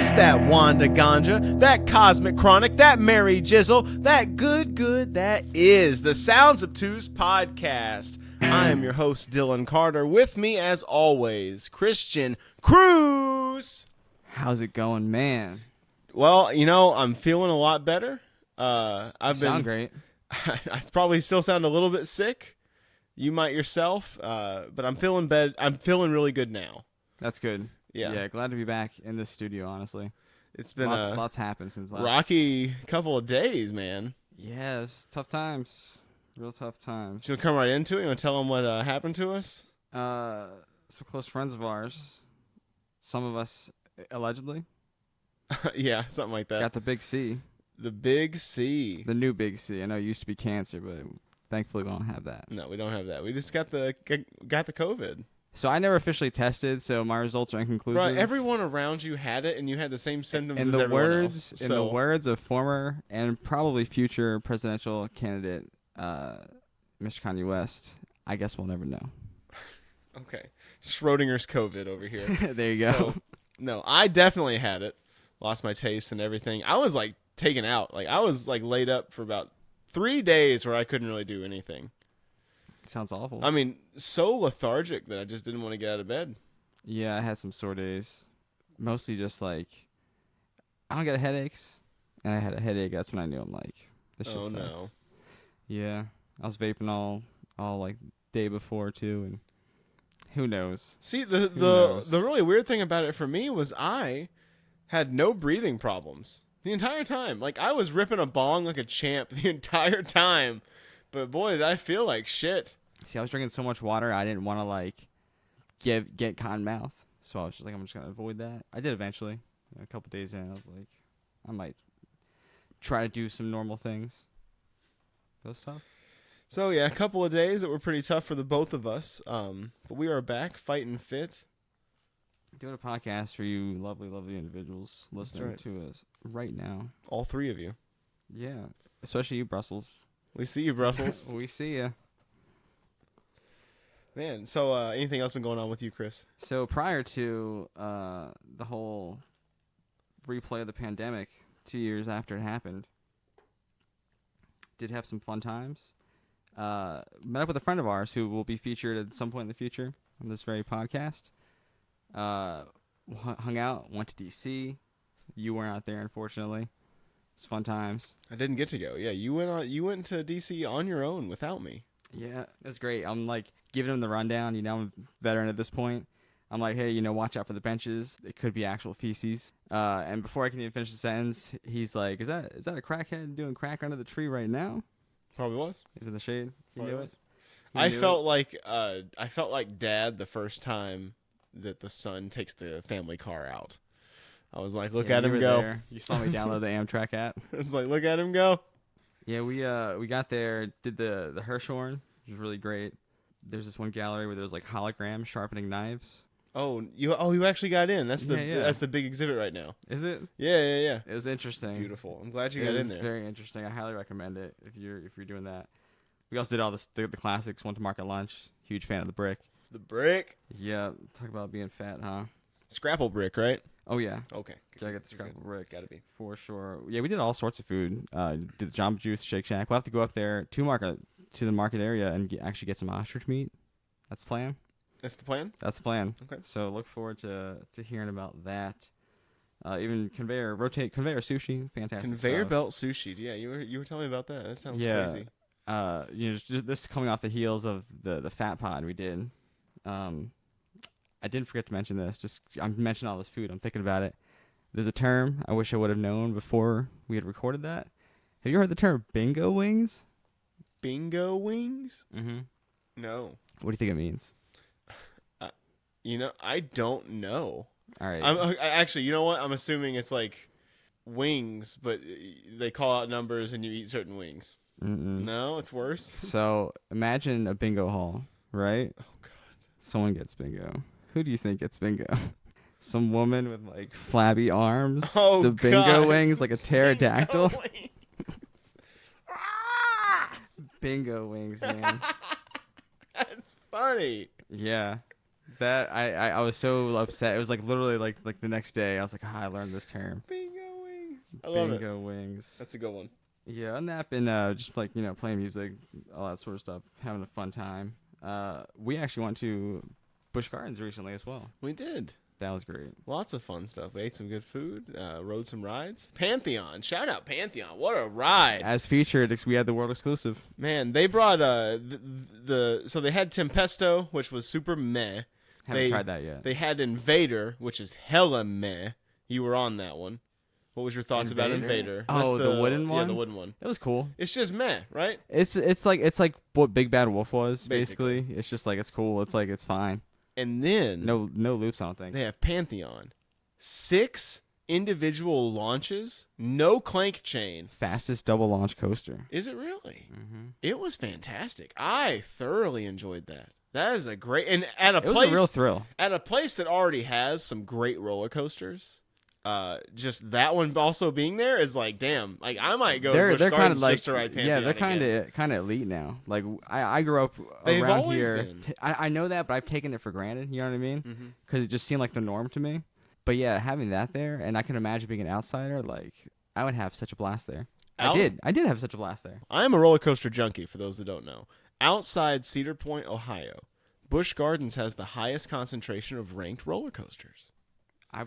It's that Wanda Ganja, that Cosmic Chronic, that Mary Jizzle, that good that is the Sounds Obtuse Podcast. I am your host, Dylan Carter. With me, as always, Christian Cruz. How's it going, man? Well, you know, I'm feeling a lot better. Sound great. I probably still sound a little bit sick. You might yourself, but I'm feeling really good now. That's good. Yeah, glad to be back in this studio, honestly. It's been lots happened since last. Rocky couple of days, man. Yes, tough times. Real tough times. Should we come right into it? You want to tell them what happened to us? Some close friends of ours, some of us allegedly. Yeah, something like that. Got the big C. The big C. The new big C. I know it used to be cancer, but thankfully we don't have that. No, we don't have that. We just got the COVID. So I never officially tested, so my results are inconclusive. Right, everyone around you had it, and you had the same symptoms as everyone else. In the words of former and probably future presidential candidate, Mr. Kanye West, I guess we'll never know. Okay. Schrodinger's COVID over here. There you go. So, no, I definitely had it. Lost my taste and everything. I was, taken out. I was, laid up for about 3 days where I couldn't really do anything. Sounds awful. I mean, so lethargic that I just didn't want to get out of bed. Yeah, I had some sore days. Mostly just, I don't get headaches. And I had a headache. That's when I knew this shit sucks. No. Yeah. I was vaping all day before, too, and who knows? See, the really weird thing about it for me was I had no breathing problems the entire time. I was ripping a bong like a champ the entire time. But boy, did I feel like shit. See, I was drinking so much water, I didn't want to get cotton mouth. So I was just I'm just gonna avoid that. I did eventually. A couple days in, I was like, I might try to do some normal things. That was tough. So yeah, a couple of days that were pretty tough for the both of us. But we are back, fighting fit. Doing a podcast for you lovely, lovely individuals listening to us right now. All three of you. Yeah, especially you, Brussels. We see you, Brussels. We see you. Man, so anything else been going on with you, Chris? So prior to the whole replay of the pandemic, 2 years after it happened, did have some fun times. Met up with a friend of ours who will be featured at some point in the future on this very podcast. Hung out, went to D.C. You weren't out there, unfortunately. It's fun times. I didn't get to go. Yeah, you went to DC on your own without me. Yeah, it was great. I'm giving him the rundown. I'm a veteran at this point. I'm like, hey, watch out for the benches. It could be actual feces. And before I can even finish the sentence, he's like, is that a crackhead doing crack under the tree right now? Probably was. He's in the shade. He knew it. I felt like Dad the first time that the son takes the family car out. I was like, look at him go. There. You saw me download the Amtrak app. It's like, look at him go. Yeah, we got there, did the Hirshhorn, which was really great. There's this one gallery where there's hologram sharpening knives. Oh, you actually got in. That's the big exhibit right now. Is it? Yeah. It was interesting. Beautiful. I'm glad you got in there. It's very interesting. I highly recommend it if you're doing that. We also did all the classics. Went to Market Lunch. Huge fan of the brick. The brick. Yeah, talk about being fat, huh? Scrapple brick, right? Oh yeah. Okay. Gotta get the scrapple brick. Gotta be for sure. Yeah, we did all sorts of food. Did the Jamba Juice, Shake Shack. We'll have to go up there to the market area and actually get some ostrich meat. That's the plan. That's the plan? That's the plan. Okay. So look forward to hearing about that. Even conveyor sushi, fantastic. Conveyor stuff. belt sushi. Yeah, you were telling me about that. That sounds crazy. Just this coming off the heels of the Fat Pod we did. I didn't forget to mention this. I'm mentioning all this food. I'm thinking about it. There's a term I wish I would have known before we had recorded that. Have you heard the term bingo wings? Bingo wings? Mm-hmm. No. What do you think it means? I don't know. All right. Actually, you know what? I'm assuming it's like wings, but they call out numbers and you eat certain wings. Mm-mm. No, it's worse. So imagine a bingo hall, right? Oh, God. Someone gets bingo. Who do you think gets bingo? Some woman with flabby arms. Oh, the bingo God. wings like a pterodactyl. Bingo wings. Bingo wings, man. That's funny. Yeah. That I was so upset. It was like literally like the next day. I was like, I learned this term. Bingo wings. I love it. Bingo wings. That's a good one. Yeah, and that been just like playing music, all that sort of stuff, having a fun time. We actually went to Busch Gardens recently as well. We did. That was great. Lots of fun stuff. We ate some good food, rode some rides. Pantheon. Shout out Pantheon. What a ride. As featured, we had the world exclusive. Man, they brought so they had Tempesto, which was super meh. Haven't tried that yet. They had Invader, which is hella meh. You were on that one. What was your thoughts about Invader? Oh, the wooden one? Yeah, the wooden one. It was cool. It's just meh, right? It's like what Big Bad Wolf was, basically. It's just like it's cool. It's like it's fine. And then no loops, I don't think. They have Pantheon. 6 individual launches, no clank chain. Fastest double launch coaster. Is it really? Mm-hmm. It was fantastic. I thoroughly enjoyed that. That is a great, and at a It place, was a real thrill. At a place that already has some great roller coasters. Just that one also being there is like, damn, like I might go to Busch Gardens just to ride Pantheon. Yeah, they're kind of elite now. Like I grew up They've around always here. been. I know that, but I've taken it for granted. You know what I mean? Because it just seemed like the norm to me. But yeah, having that there, and I can imagine being an outsider. Like I would have such a blast there. I did have such a blast there. I am a roller coaster junkie. For those that don't know, outside Cedar Point, Ohio, Busch Gardens has the highest concentration of ranked roller coasters.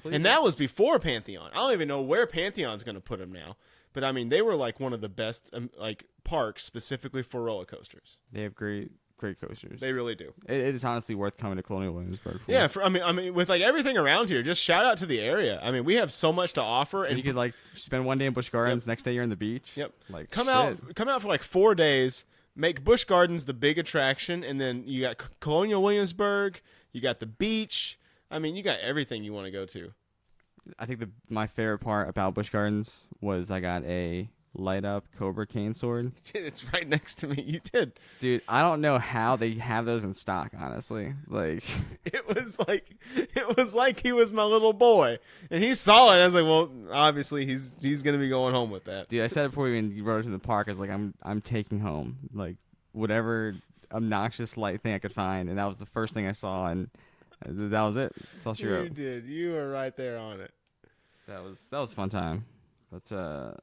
And that was before Pantheon. I don't even know where Pantheon's going to put them now. But, I mean, they were, like, one of the best, parks specifically for roller coasters. They have great coasters. They really do. It is honestly worth coming to Colonial Williamsburg for. Yeah, I mean, with, like, everything around here, just shout out to the area. I mean, we have so much to offer. And you could, like, spend one day in Busch Gardens, next day you're on the beach. Yep. Like, come out for, like, 4 days, make Busch Gardens the big attraction, and then you got Colonial Williamsburg, you got the beach. I mean, you got everything you want to go to. I think my favorite part about Busch Gardens was I got a light up Cobra cane sword. It's right next to me. You did. Dude, I don't know how they have those in stock, honestly. Like it was like he was my little boy. And he saw it. I was like, well, obviously he's gonna be going home with that. Dude, I said it before we even rode to the park. I was like, I'm taking home like whatever obnoxious light thing I could find, and that was the first thing I saw, and that was it. That's all she wrote. You did. You were right there on it. That was a fun time. But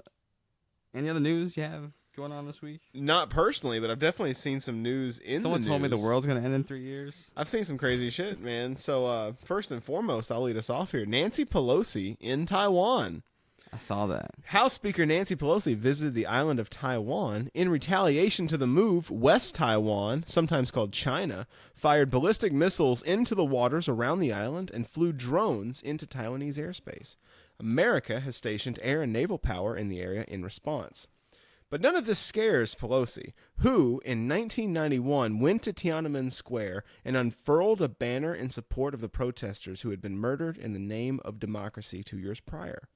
any other news you have going on this week? Not personally, but I've definitely seen some news in Someone the news. told me the world's going to end in 3 years. I've seen some crazy shit, man. So first and foremost, I'll lead us off here. Nancy Pelosi in Taiwan. I saw that. House Speaker Nancy Pelosi visited the island of Taiwan. In retaliation to the move, West Taiwan, sometimes called China, fired ballistic missiles into the waters around the island and flew drones into Taiwanese airspace. America has stationed air and naval power in the area in response. But none of this scares Pelosi, who, in 1991, went to Tiananmen Square and unfurled a banner in support of the protesters who had been murdered in the name of democracy 2 years prior.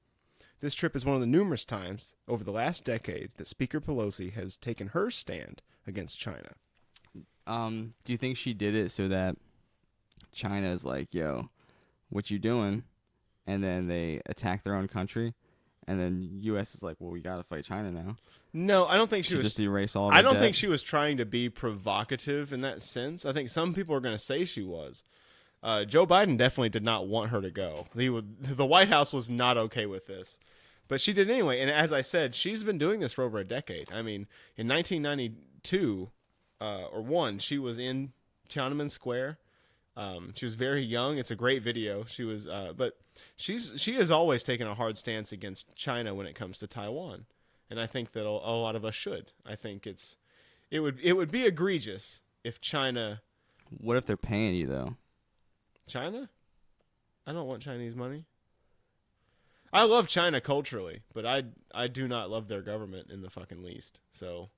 This trip is one of the numerous times over the last decade that Speaker Pelosi has taken her stand against China. Do you think she did it so that China is like, yo, what you doing? And then they attack their own country, and then U.S. is like, well, we got to fight China now. No, I don't think she was just erase all of I don't think she was trying to be provocative in that sense. I think some people are going to say she was. Joe Biden definitely did not want her to go. The White House was not okay with this. But she did anyway. And as I said, she's been doing this for over a decade. I mean, in 1992 or 1, she was in Tiananmen Square. She was very young. It's a great video. She was, but she has always taken a hard stance against China when it comes to Taiwan, and I think that a lot of us should. I think it would be egregious if China. What if they're paying you though? China? I don't want Chinese money. I love China culturally, but I do not love their government in the fucking least. So.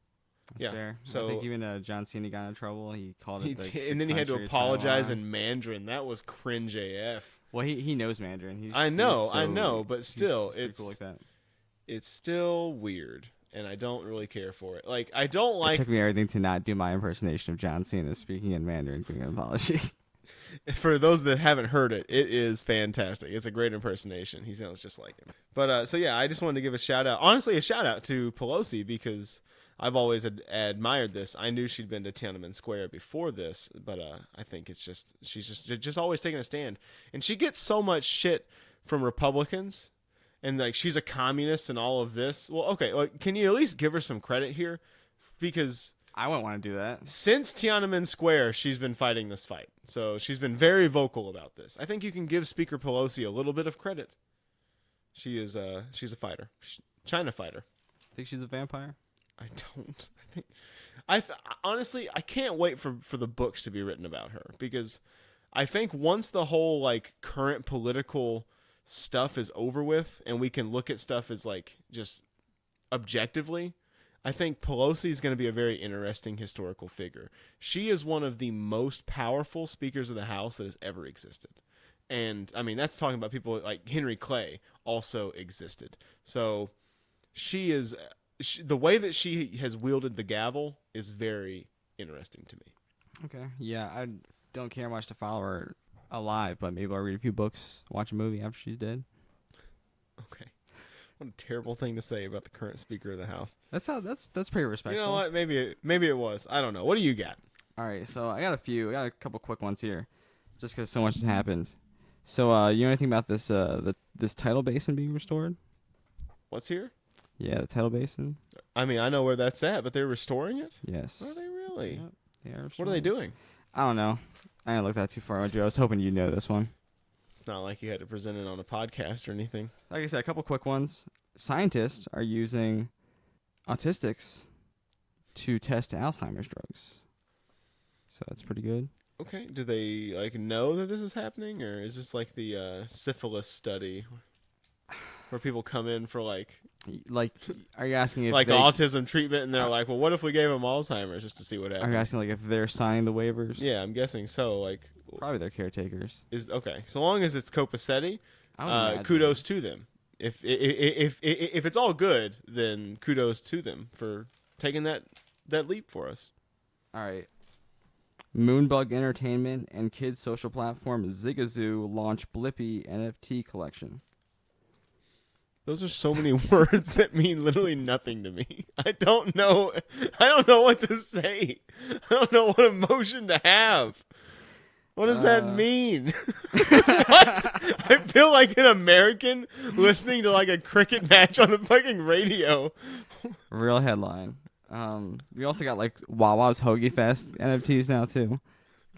That's yeah, fair. so I think even John Cena got in trouble. He called it and then he had to apologize in Mandarin. That was cringe AF. Well, he knows Mandarin. I know, but still, it's cool like that. It's still weird, and I don't really care for it. Like, I don't like. It took me everything to not do my impersonation of John Cena speaking in Mandarin, giving an apology. For those that haven't heard it, it is fantastic. It's a great impersonation. He sounds just like him. But so yeah, I just wanted to give a shout out. Honestly, a shout out to Pelosi because I've always admired this. I knew she'd been to Tiananmen Square before this, but I think it's just she's just always taking a stand, and she gets so much shit from Republicans, and like she's a communist and all of this. Well, okay, like, can you at least give her some credit here? Because I wouldn't want to do that. since Tiananmen Square, she's been fighting this fight, so she's been very vocal about this. I think you can give Speaker Pelosi a little bit of credit. She's a fighter, China fighter. Think she's a vampire? I don't. Honestly, I can't wait for the books to be written about her, because I think once the whole like current political stuff is over with and we can look at stuff as like just objectively, I think Pelosi is going to be a very interesting historical figure. She is one of the most powerful speakers of the House that has ever existed. And I mean, that's talking about people like Henry Clay also existed. So the way that she has wielded the gavel is very interesting to me. Okay. Yeah, I don't care much to follow her alive, but maybe I'll read a few books, watch a movie after she's dead. Okay. What a terrible thing to say about the current Speaker of the House. That's pretty respectful. You know what? Maybe it was. I don't know. What do you got? All right, so I got a couple quick ones here, just because so much has happened. So, you know anything about this this tidal basin being restored? What's here? Yeah, the tidal basin. I mean, I know where that's at, but they're restoring it? Yes. Are they really? Yep, they are What are they doing? I don't know. I didn't look that too far into it. I was hoping you'd know this one. It's not like you had to present it on a podcast or anything. Like I said, a couple quick ones. Scientists are using autistics to test Alzheimer's drugs. So that's pretty good. Okay. Do they like know that this is happening, or is this like the syphilis study where people come in for like are you asking if like they, autism treatment, and they're like, well, what if we gave them Alzheimer's just to see what are you happens? asking like if they're signing the waivers? Yeah, I'm guessing so. Like, Probably their caretakers. is okay. So long as it's copacetic, I would imagine. kudos to them. If it's all good, then kudos to them for taking that leap for us. All right. Moonbug Entertainment and kids social platform Zigazoo launch Blippi NFT collection. Those are so many words that mean literally nothing to me. I don't know what to say. I don't know what emotion to have. What does that mean? What? I feel like an American listening to like a cricket match on the fucking radio. Real headline. We also got like Wawa's Hoagie Fest NFTs now too.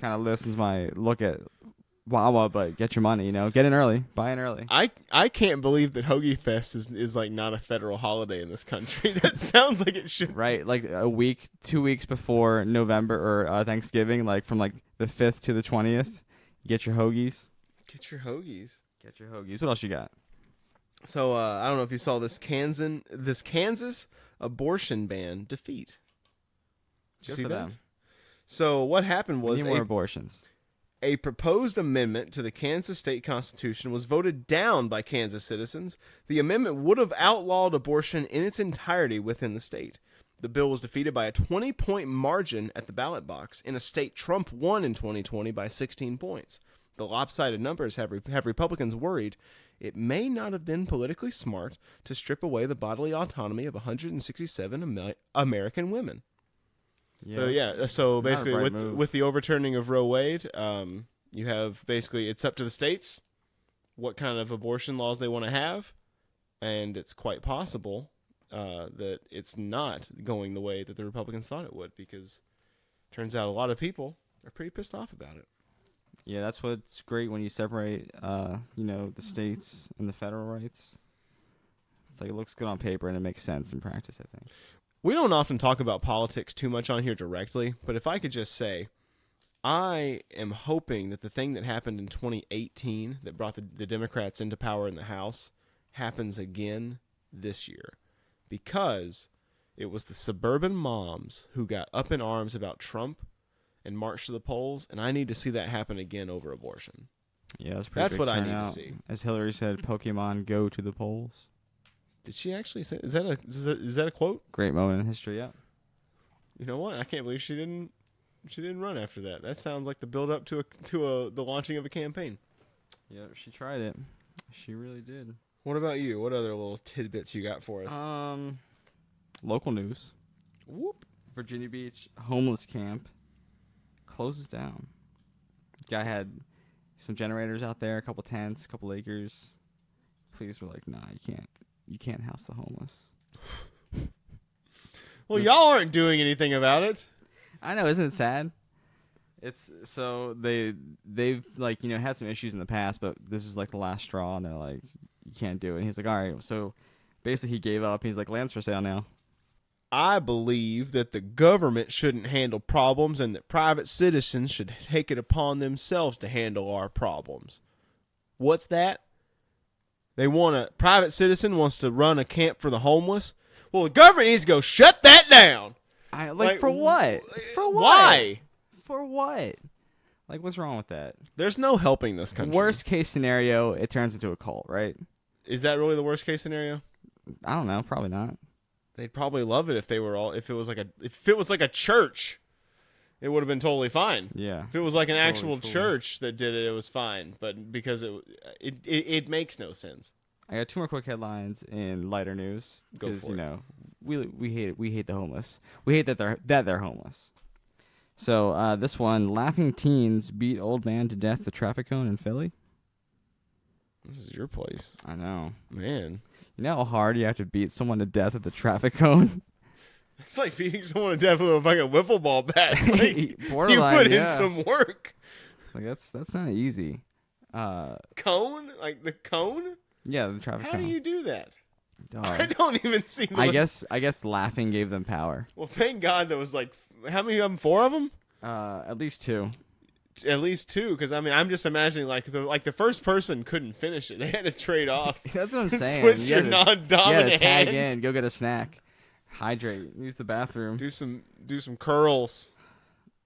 Kind of listens my look at Wawa, but get your money, get in early, buy in early. I can't believe that Hoagie Fest is like not a federal holiday in this country. That sounds like it should. Right, like a week, 2 weeks before November or Thanksgiving, like from like the 5th to the 20th, get your hoagies. Get your hoagies. Get your hoagies. What else you got? So I don't know if you saw this Kansas abortion ban defeat. Did you see that? So what happened was more abortions. A proposed amendment to the Kansas state constitution was voted down by Kansas citizens. The amendment would have outlawed abortion in its entirety within the state. The bill was defeated by a 20-point margin at the ballot box in a state Trump won in 2020 by 16 points. The lopsided numbers have Republicans worried it may not have been politically smart to strip away the bodily autonomy of 167 American women. Yes. So basically with the overturning of Roe Wade, you have basically it's up to the states what kind of abortion laws they want to have, and it's quite possible that it's not going the way that the Republicans thought it would, because it turns out a lot of people are pretty pissed off about it. Yeah, that's what's great when you separate, the states and the federal rights. It's like it looks good on paper and it makes sense in practice, I think. We don't often talk about politics too much on here directly, but if I could just say, I am hoping that the thing that happened in 2018 that brought the Democrats into power in the House happens again this year, because it was the suburban moms who got up in arms about Trump and marched to the polls, and I need to see that happen again over abortion. Yeah, that's what I need to see. As Hillary said, Pokemon go to the polls. Did she actually say? Is that a quote? Great moment in history. Yeah. You know what? I can't believe she didn't run after that. That sounds like the build up to the launching of a campaign. Yeah, she tried it. She really did. What about you? What other little tidbits you got for us? Local news. Whoop. Virginia Beach homeless camp closes down. Guy had some generators out there, a couple tents, a couple acres. Police were like, "Nah, you can't house the homeless." Well, y'all aren't doing anything about it. I know, isn't it sad? It's so they've like, you know, had some issues in the past, but this is like the last straw, and they're like, "You can't do it." And he's like, "All right." So basically, he gave up. He's like, "Land's for sale now." I believe that the government shouldn't handle problems and that private citizens should take it upon themselves to handle our problems. What's that? Private citizen wants to run a camp for the homeless? Well, the government needs to go shut that down. Like for what? For what? Why? For what? Like, what's wrong with that? There's no helping this country. Worst case scenario, it turns into a cult, right? Is that really the worst case scenario? I don't know. Probably not. They'd probably love it if it was like a church. It would have been totally fine. Yeah. If it was like an Totally actual cool. church that did it, it was fine. But because it makes no sense. I got two more quick headlines in lighter news. Go for it. You know, we hate the homeless. We hate that they're homeless. So this one, laughing teens beat old man to death at traffic cone in Philly. This is your place. I know. Man. You know how hard you have to beat someone to death at the traffic cone? It's like beating someone to death with a fucking wiffle ball bat. Like, you Borderline, put in yeah. some work. Like that's not easy. Cone? Like the cone? Yeah, the traffic How cone. do you do that? Dog. I don't even see the... I guess laughing gave them power. Well, thank God there was like... How many of them? 4 of them? At least 2. At least 2, because I mean, I'm just imagining like the first person couldn't finish it. They had to trade off. That's what I'm saying. Switch You your gotta- non-dominant you gotta tag hand. in, go get a snack, hydrate, use the bathroom. Do some curls.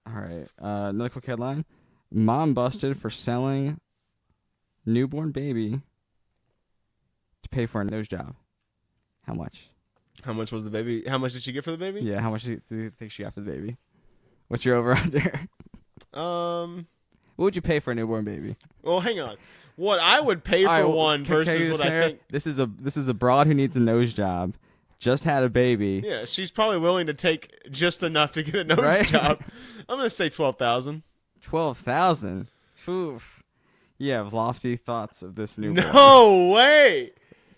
All right. Another quick headline: Mom busted for selling newborn baby to pay for a nose job. How much? How much was the baby? How much did she get for the baby? Yeah, how much do you think she got for the baby? What's your over under? What would you pay for a newborn baby? Well, hang on. What I would pay for one versus what I think. This is a broad who needs a nose job, just had a baby. Yeah, she's probably willing to take just enough to get a nose Right? job. I'm gonna say 12,000. 12,000. Oof. You have lofty thoughts of this newborn. No way.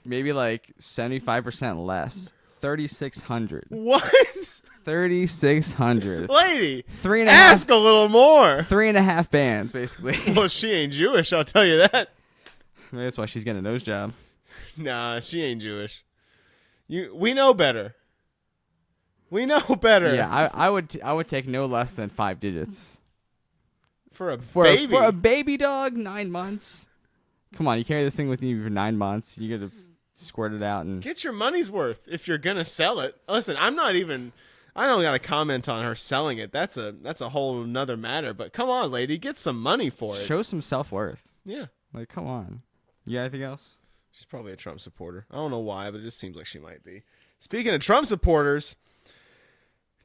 Maybe like 75% less. 3,600. What? 3,600. Lady, 3.5. ask a little more. 3.5 bands, basically. Well, she ain't Jewish, I'll tell you that. Maybe that's why she's getting a nose job. Nah, she ain't Jewish. We know better. We know better. Yeah, I would take no less than 5 digits. For a For baby. a baby dog, 9 months. Come on, you carry this thing with you for 9 months. You gotta squirt it out and Get your money's worth if you're gonna sell it. Listen, I don't got to comment on her selling it. That's a whole nother matter. But come on, lady, get some money for it. show some self-worth. Yeah. Like, come on. You got anything else? She's probably a Trump supporter. I don't know why, but it just seems like she might be. Speaking of Trump supporters,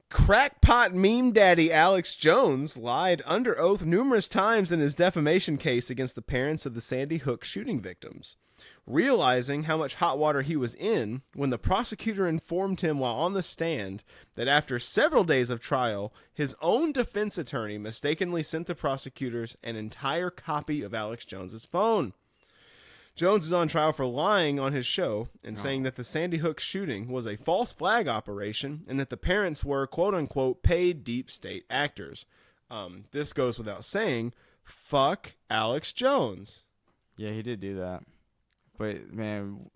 crackpot meme daddy Alex Jones lied under oath numerous times in his defamation case against the parents of the Sandy Hook shooting victims. Realizing how much hot water he was in, when the prosecutor informed him while on the stand that after several days of trial, his own defense attorney mistakenly sent the prosecutors an entire copy of Alex Jones's phone. Jones is on trial for lying on his show and saying that the Sandy Hook shooting was a false flag operation and that the parents were, quote-unquote, paid deep state actors. This goes without saying, fuck Alex Jones. Yeah, he did do that. But, man,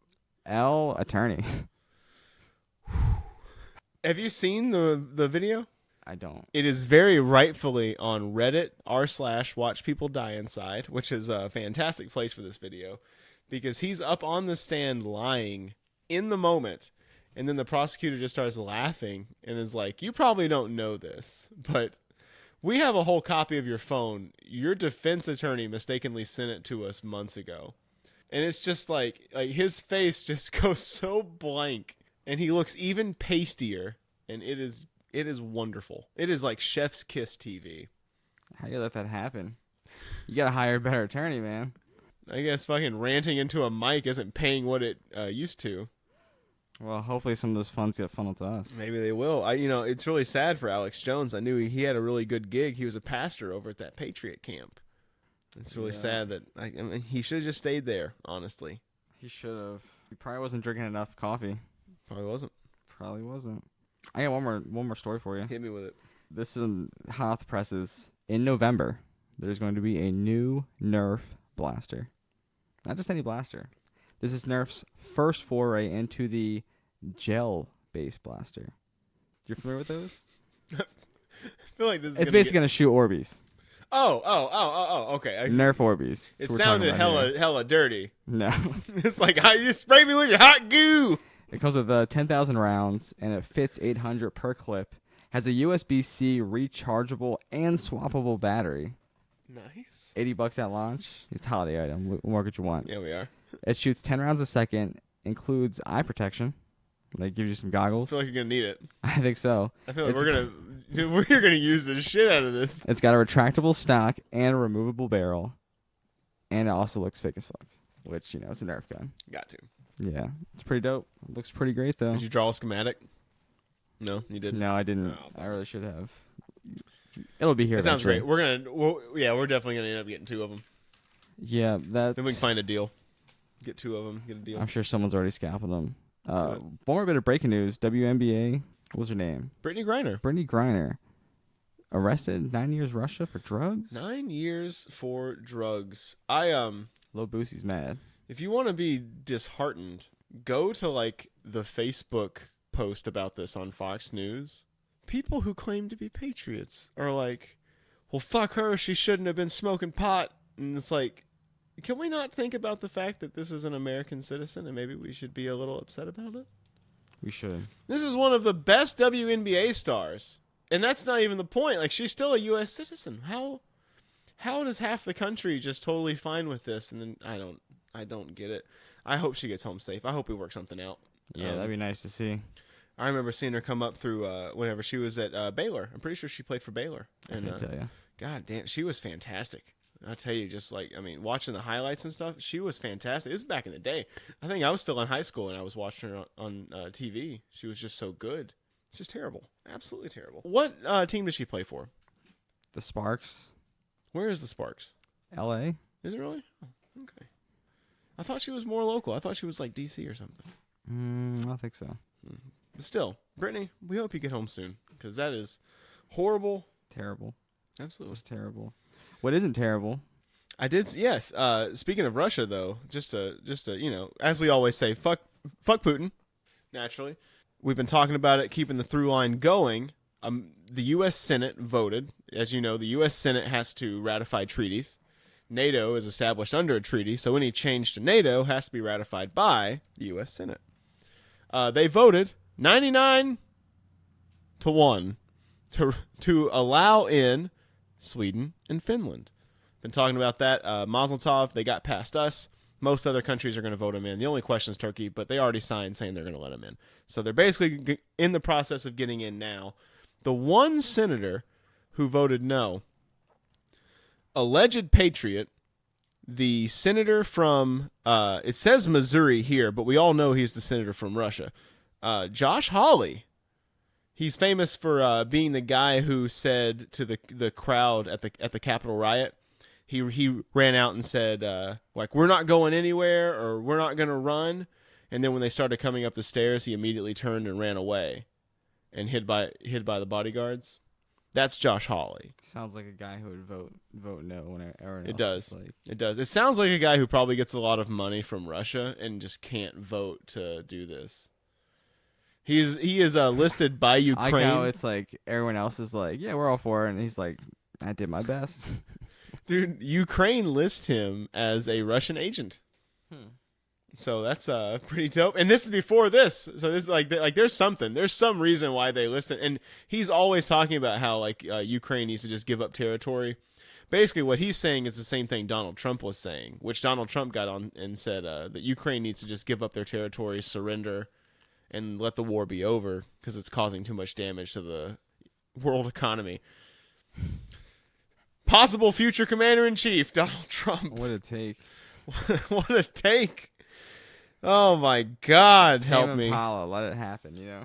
L attorney. Have you seen the video? I don't. It is very rightfully on Reddit r/Watch People Die Inside, which is a fantastic place for this video, because he's up on the stand lying in the moment, and then the prosecutor just starts laughing and is like, "You probably don't know this, but we have a whole copy of your phone. Your defense attorney mistakenly sent it to us months ago." And it's just like his face just goes so blank, and he looks even pastier, and it is wonderful. It is like chef's kiss TV. How do you let that happen? You gotta hire a better attorney, man. I guess fucking ranting into a mic isn't paying what it used to. Well, hopefully some of those funds get funneled to us. Maybe they will. It's really sad for Alex Jones. I knew he had a really good gig. He was a pastor over at that Patriot camp. It's really sad that he should have just stayed there, honestly. He should have. He probably wasn't drinking enough coffee. Probably wasn't. I got one more story for you. Hit me with it. This is hot off the presses. In November, there's going to be a new Nerf blaster. Not just any blaster. This is Nerf's first foray into the gel-based blaster. You familiar with those? I feel like this is It's basically going to shoot Orbeez. Oh, okay. Nerf Orbeez. It sounded hella dirty. No. It's like, you spray me with your hot goo. It comes with 10,000 rounds, and it fits 800 per clip. Has a USB-C rechargeable and swappable battery. Nice. $80 at launch. It's a holiday item. What more could you want? Yeah, we are. It shoots 10 rounds a second, includes eye protection. Like, gives you some I goggles. feel like you're going to need it. I think so. I feel like we're gonna use the shit out of this. It's got a retractable stock and a removable barrel. And it also looks fake as fuck. Which, it's a Nerf gun. Got to. Yeah. It's pretty dope. It looks pretty great, though. Did you draw a schematic? No, you didn't? No, I didn't. Oh, I really should have. It'll be here That sounds eventually. great. We're definitely going to end up getting 2 of them. Yeah, that. Then we can find a deal. Get 2 of them. Get a deal. I'm sure someone's already scalping them. Let's do it. One more bit of breaking news. WNBA. What was her name? Brittany Griner. Brittany Griner. Arrested 9 years Russia for drugs? 9 years for drugs. Lil Boosie's mad. If you want to be disheartened, go to the Facebook post about this on Fox News. People who claim to be patriots are like, well, fuck her. She shouldn't have been smoking pot. And it's like, can we not think about the fact that this is an American citizen and maybe we should be a little upset about it? We should. This is one of the best WNBA stars. And that's not even the point. She's still a U.S. citizen. How does half the country just totally fine with this? And then I don't get it. I hope she gets home safe. I hope we work something out. Yeah, that'd be nice to see. I remember seeing her come up through whenever she was at Baylor. I'm pretty sure she played for Baylor. And, I can tell you. God damn, she was fantastic. I'll tell you, watching the highlights and stuff, she was fantastic. This is back in the day. I think I was still in high school and I was watching her on TV. She was just so good. It's just terrible. Absolutely terrible. What team does she play for? The Sparks. Where is the Sparks? L.A. Is it really? Oh, okay. I thought she was more local. I thought she was D.C. or something. I don't think so. But still, Brittany, we hope you get home soon because that is horrible. Terrible. Absolutely. It's terrible. What isn't terrible? I did. Yes. Speaking of Russia, though, just to as we always say, fuck Putin. Naturally, we've been talking about it, keeping the through line going. The U.S. Senate voted. As you know, the U.S. Senate has to ratify treaties. NATO is established under a treaty, so any change to NATO has to be ratified by the U.S. Senate. They voted 99-1 to allow in Sweden and Finland. Been talking about that. Mazel tov, they got past us. Most other countries are going to vote them in. The only question is Turkey, but they already signed saying they're going to let them in. So they're basically in the process of getting in now. The one senator who voted no, alleged patriot, the senator from, it says Missouri here, but we all know he's the senator from Russia, Josh Hawley. He's famous for being the guy who said to the crowd at the Capitol riot, he ran out and said, we're not going anywhere or we're not going to run. And then when they started coming up the stairs, he immediately turned and ran away and hid by the bodyguards. That's Josh Hawley. Sounds like a guy who would vote no when everyone It else does. is like... It does. It sounds like a guy who probably gets a lot of money from Russia and just can't vote to do this. He is listed by Ukraine. I like how it's like everyone else is like, yeah, we're all for it, and he's like, I did my best. Dude, Ukraine lists him as a Russian agent. So that's pretty dope. And this is before this. So this is like there's some reason why they list it. And he's always talking about how Ukraine needs to just give up territory. Basically, what he's saying is the same thing Donald Trump was saying, which Donald Trump got on and said that Ukraine needs to just give up their territory, surrender, and let the war be over because it's causing too much damage to the world economy. Possible future commander-in-chief, Donald Trump. What a take. What a take. Oh my God, help Tame me. Impala, let it happen, Yeah,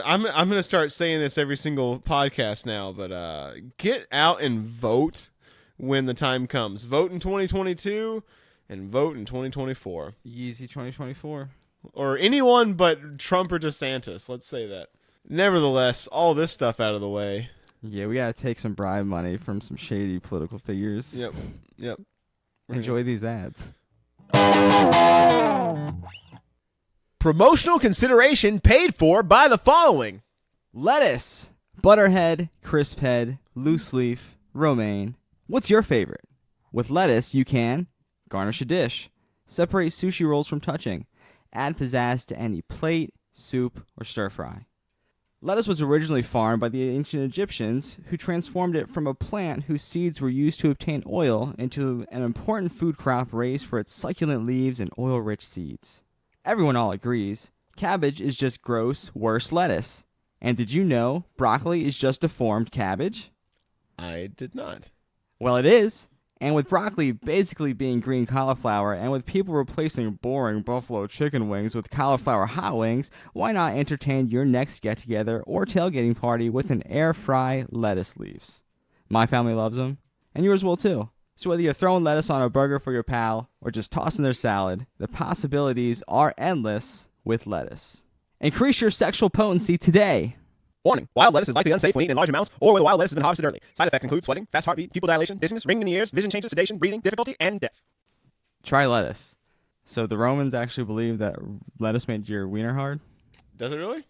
I'm gonna start saying this every single podcast now, but get out and vote when the time comes. Vote in 2022 and vote in 2024. Yeezy 2024. Or anyone but Trump or DeSantis, let's say that. Nevertheless, all this stuff out of the way. Yeah, we gotta take some bribe money from some shady political figures. Yep. Enjoy these ads. Promotional consideration paid for by the following. Lettuce, butterhead, crisp head, loose leaf, romaine. What's your favorite? With lettuce, you can garnish a dish, separate sushi rolls from touching, add pizzazz to any plate, soup, or stir fry. Lettuce was originally farmed by the ancient Egyptians, who transformed it from a plant whose seeds were used to obtain oil into an important food crop raised for its succulent leaves and oil-rich seeds. Everyone all agrees, cabbage is just gross, worse lettuce. And did you know broccoli is just deformed cabbage? I did not. Well, it is. And with broccoli basically being green cauliflower, and with people replacing boring buffalo chicken wings with cauliflower hot wings, why not entertain your next get-together or tailgating party with an air-fry lettuce leaves? My family loves them, and yours will too. So whether you're throwing lettuce on a burger for your pal, or just tossing their salad, the possibilities are endless with lettuce. Increase your sexual potency today. Warning. Wild lettuce is likely unsafe when eaten in large amounts or when the wild lettuce has been harvested early. Side effects include sweating, fast heartbeat, pupil dilation, dizziness, ringing in the ears, vision changes, sedation, breathing, difficulty, and death. Try lettuce. So the Romans actually believed that lettuce made your wiener hard? Does it really?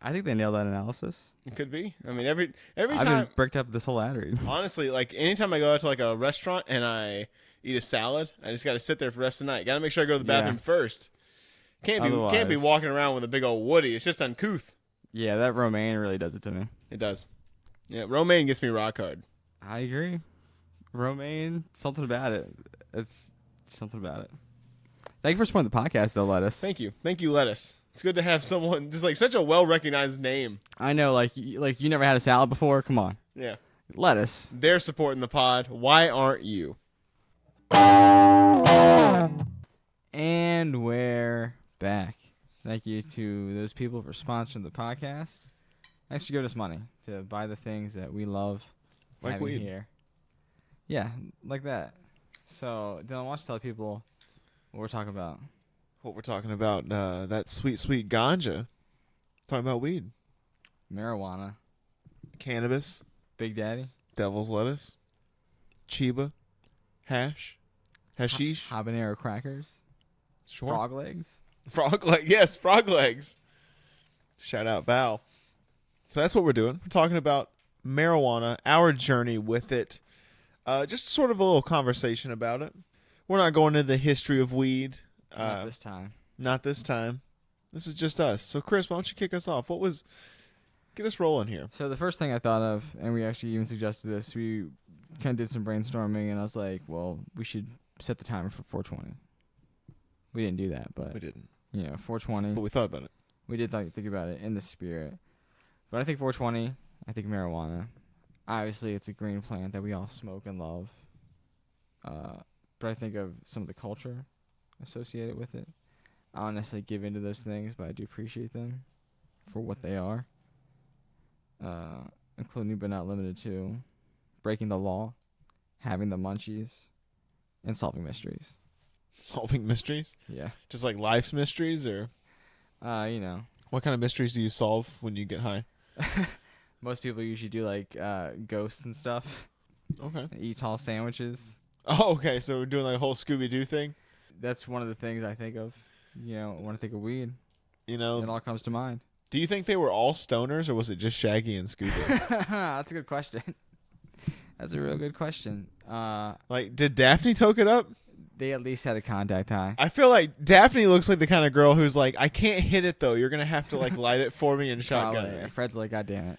I think they nailed that analysis. It could be. I mean, every I've time. been bricked up this whole ad read. Honestly, like anytime I go out to like a restaurant and I eat a salad, I just got to sit there for the rest of the night. Got to make sure I go to the bathroom first. Can't be Otherwise- walking around with a big old Woody. It's just uncouth. Yeah, that romaine really does it to me. It does. Yeah, romaine gets me rock hard. I agree. Romaine, something about it. It's something about it. Thank you for supporting the podcast, though, Lettuce. Thank you, lettuce. It's good to have someone just like such a well recognized name. I know, like you never had a salad before. Come on, Yeah, lettuce. they're supporting the pod. Why aren't you? And we're back. Thank you to those people for sponsoring the podcast. Thanks for giving us money to buy the things that we love Like having weed. here. Yeah, like that. So, Dylan, why don't you tell people what we're talking about? What we're talking about? That sweet, sweet ganja. Talking about weed, Marijuana, cannabis, Big Daddy, devil's lettuce, chiba, hashish, habanero crackers, sure. frog legs. Frog leg, yes, frog legs. Shout out Val. So that's what we're doing. We're talking about marijuana, our journey with it. Just sort of a little conversation about it. We're not going into the history of weed. Not this time. Not this time. This is just us. So Chris, why don't you kick us off? Get us rolling here. So the first thing I thought of, and we actually even suggested this, we kind of did some brainstorming, and I was like, well, we should set the timer for 420. We didn't do that, but We didn't. 420. But we thought about it. We did think about it in the spirit. But I think 420, I think marijuana. Obviously, it's a green plant that we all smoke and love. But I think of some of the culture associated with it. I don't necessarily give into those things, but I do appreciate them for what they are. Including but not limited to breaking the law, having the munchies, and solving mysteries. Solving mysteries? Yeah. Just like life's mysteries, or what kind of mysteries do you solve when you get high? Most people usually do like ghosts and stuff. Okay. Eat tall sandwiches. Oh, okay. So we're doing like a whole Scooby-Doo thing. That's one of the things I think of. When I think of weed, it Do all comes to mind. you think they were all stoners, or was it just Shaggy and Scooby? That's a good question. That's a real good question. Like, did Daphne toke it up? They at least had a contact high. I feel like Daphne looks like the kind of girl who's like, I can't hit it though. You're gonna have to like light it for me and shotgun Probably. it. Fred's like, God damn it.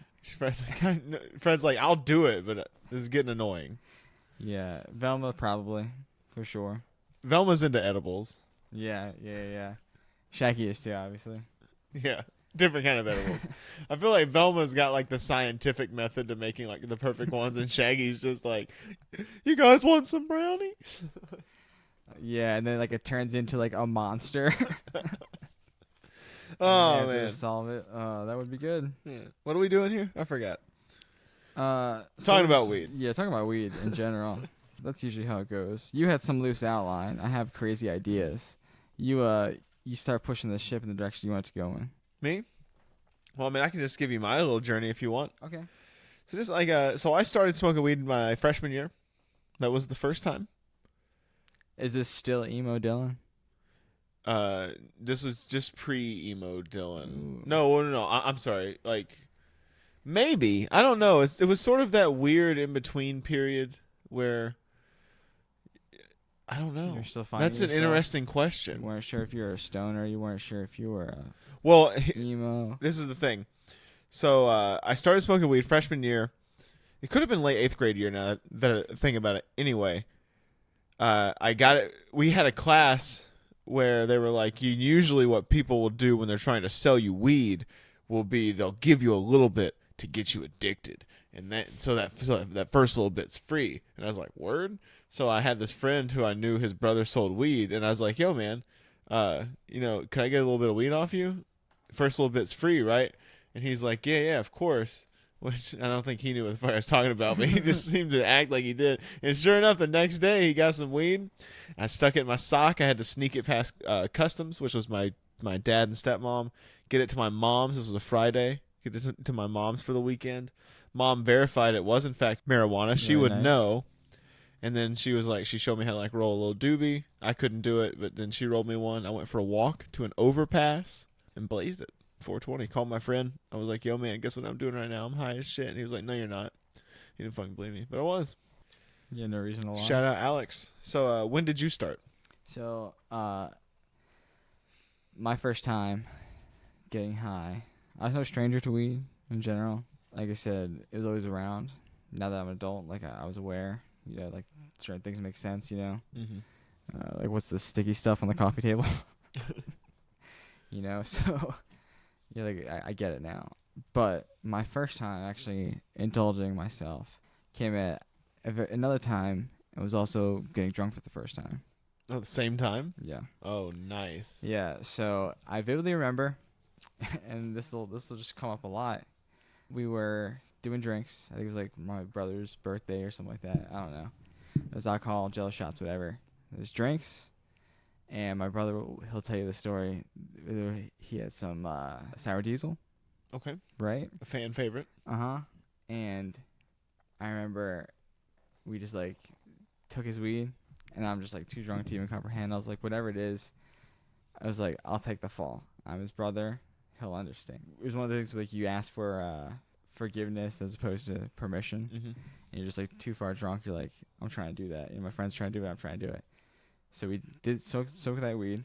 Fred's like, I'll do it, but this is getting annoying. Yeah, Velma probably, for sure. Velma's into edibles. Yeah. Shaggy is too, obviously. Yeah, different kind of edibles. I feel like Velma's got like the scientific method to making like the perfect ones, and Shaggy's just like, you guys want some brownies? Yeah, and then like it turns into like a monster. Oh You have man. to solve it. That would be good. Yeah. What are we doing here? I forgot. Talking about weed. Yeah, talking about weed in general. That's usually how it goes. You had some loose outline. I have crazy ideas. You start pushing the ship in the direction you want it to go in. Me? Well, I mean, I can just give you my little journey if you want. Okay. So just like so I started smoking weed my freshman year. That was the first time. Is this still emo Dylan? This was just pre-emo Dylan. Ooh. No. I'm sorry. Like, maybe, I don't know. It was sort of that weird in between period where I don't know. You're still finding That's an yourself. interesting You question. weren't sure if you were a stoner. You weren't sure if you were Well, emo. this is the thing. So I started smoking weed freshman year. It could have been late 8th grade year now that I think about it. Anyway, I got it. We had a class where they were like, usually what people will do when they're trying to sell you weed will be they'll give you a little bit to get you addicted. And then so that first little bit's free. And I was like, word? So I had this friend who I knew his brother sold weed. And I was like, yo, man, can I get a little bit of weed off you? First little bit's free, right? And he's like, yeah, of course. Which I don't think he knew what the fuck I was talking about, but he just seemed to act like he did. And sure enough, the next day he got some weed. I stuck it in my sock. I had to sneak it past customs, which was my dad and stepmom. Get it to my mom's. This was a Friday. Get it to my mom's for the weekend. Mom verified it was in fact marijuana. She Very would nice. know. And then she was like, she showed me how to like roll a little doobie. I couldn't do it, but then she rolled me one. I went for a walk to an overpass and blazed it. 420. Called my friend. I was like, yo, man, guess what I'm doing right now? I'm high as shit. And he was like, no, you're not. He didn't fucking believe me. But I was. Yeah, no reason to lie. Shout out Alex. So when did you start? So, my first time getting high, I was no stranger to weed in general. Like I said, it was always around. Now that I'm an adult, like I was aware. Like certain things make sense, Mm-hmm. Like what's the sticky stuff on the coffee table? So yeah, like I get it now. But my first time actually indulging myself came at another time. It was also getting drunk for the first time. At the same time? Yeah. Oh, nice. Yeah. So I vividly remember, and this will just come up a lot. We were doing drinks. I think it was like my brother's birthday or something like that. I don't know. It was alcohol, Jello shots, whatever. There's drinks. And my brother, he'll tell you the story. He had some sour diesel, Okay. right? A fan favorite. Uh-huh. And I remember we just, like, took his weed, and I'm just, like, too drunk to even comprehend. I was like, whatever it is, I was like, I'll take the fall. I'm his brother. He'll understand. It was one of the things, like, you ask for forgiveness as opposed to permission. Mm-hmm. And you're just, like, too far drunk. You're like, I'm trying to do that. My friend's trying to do it. I'm trying to do it. So we did soak that weed,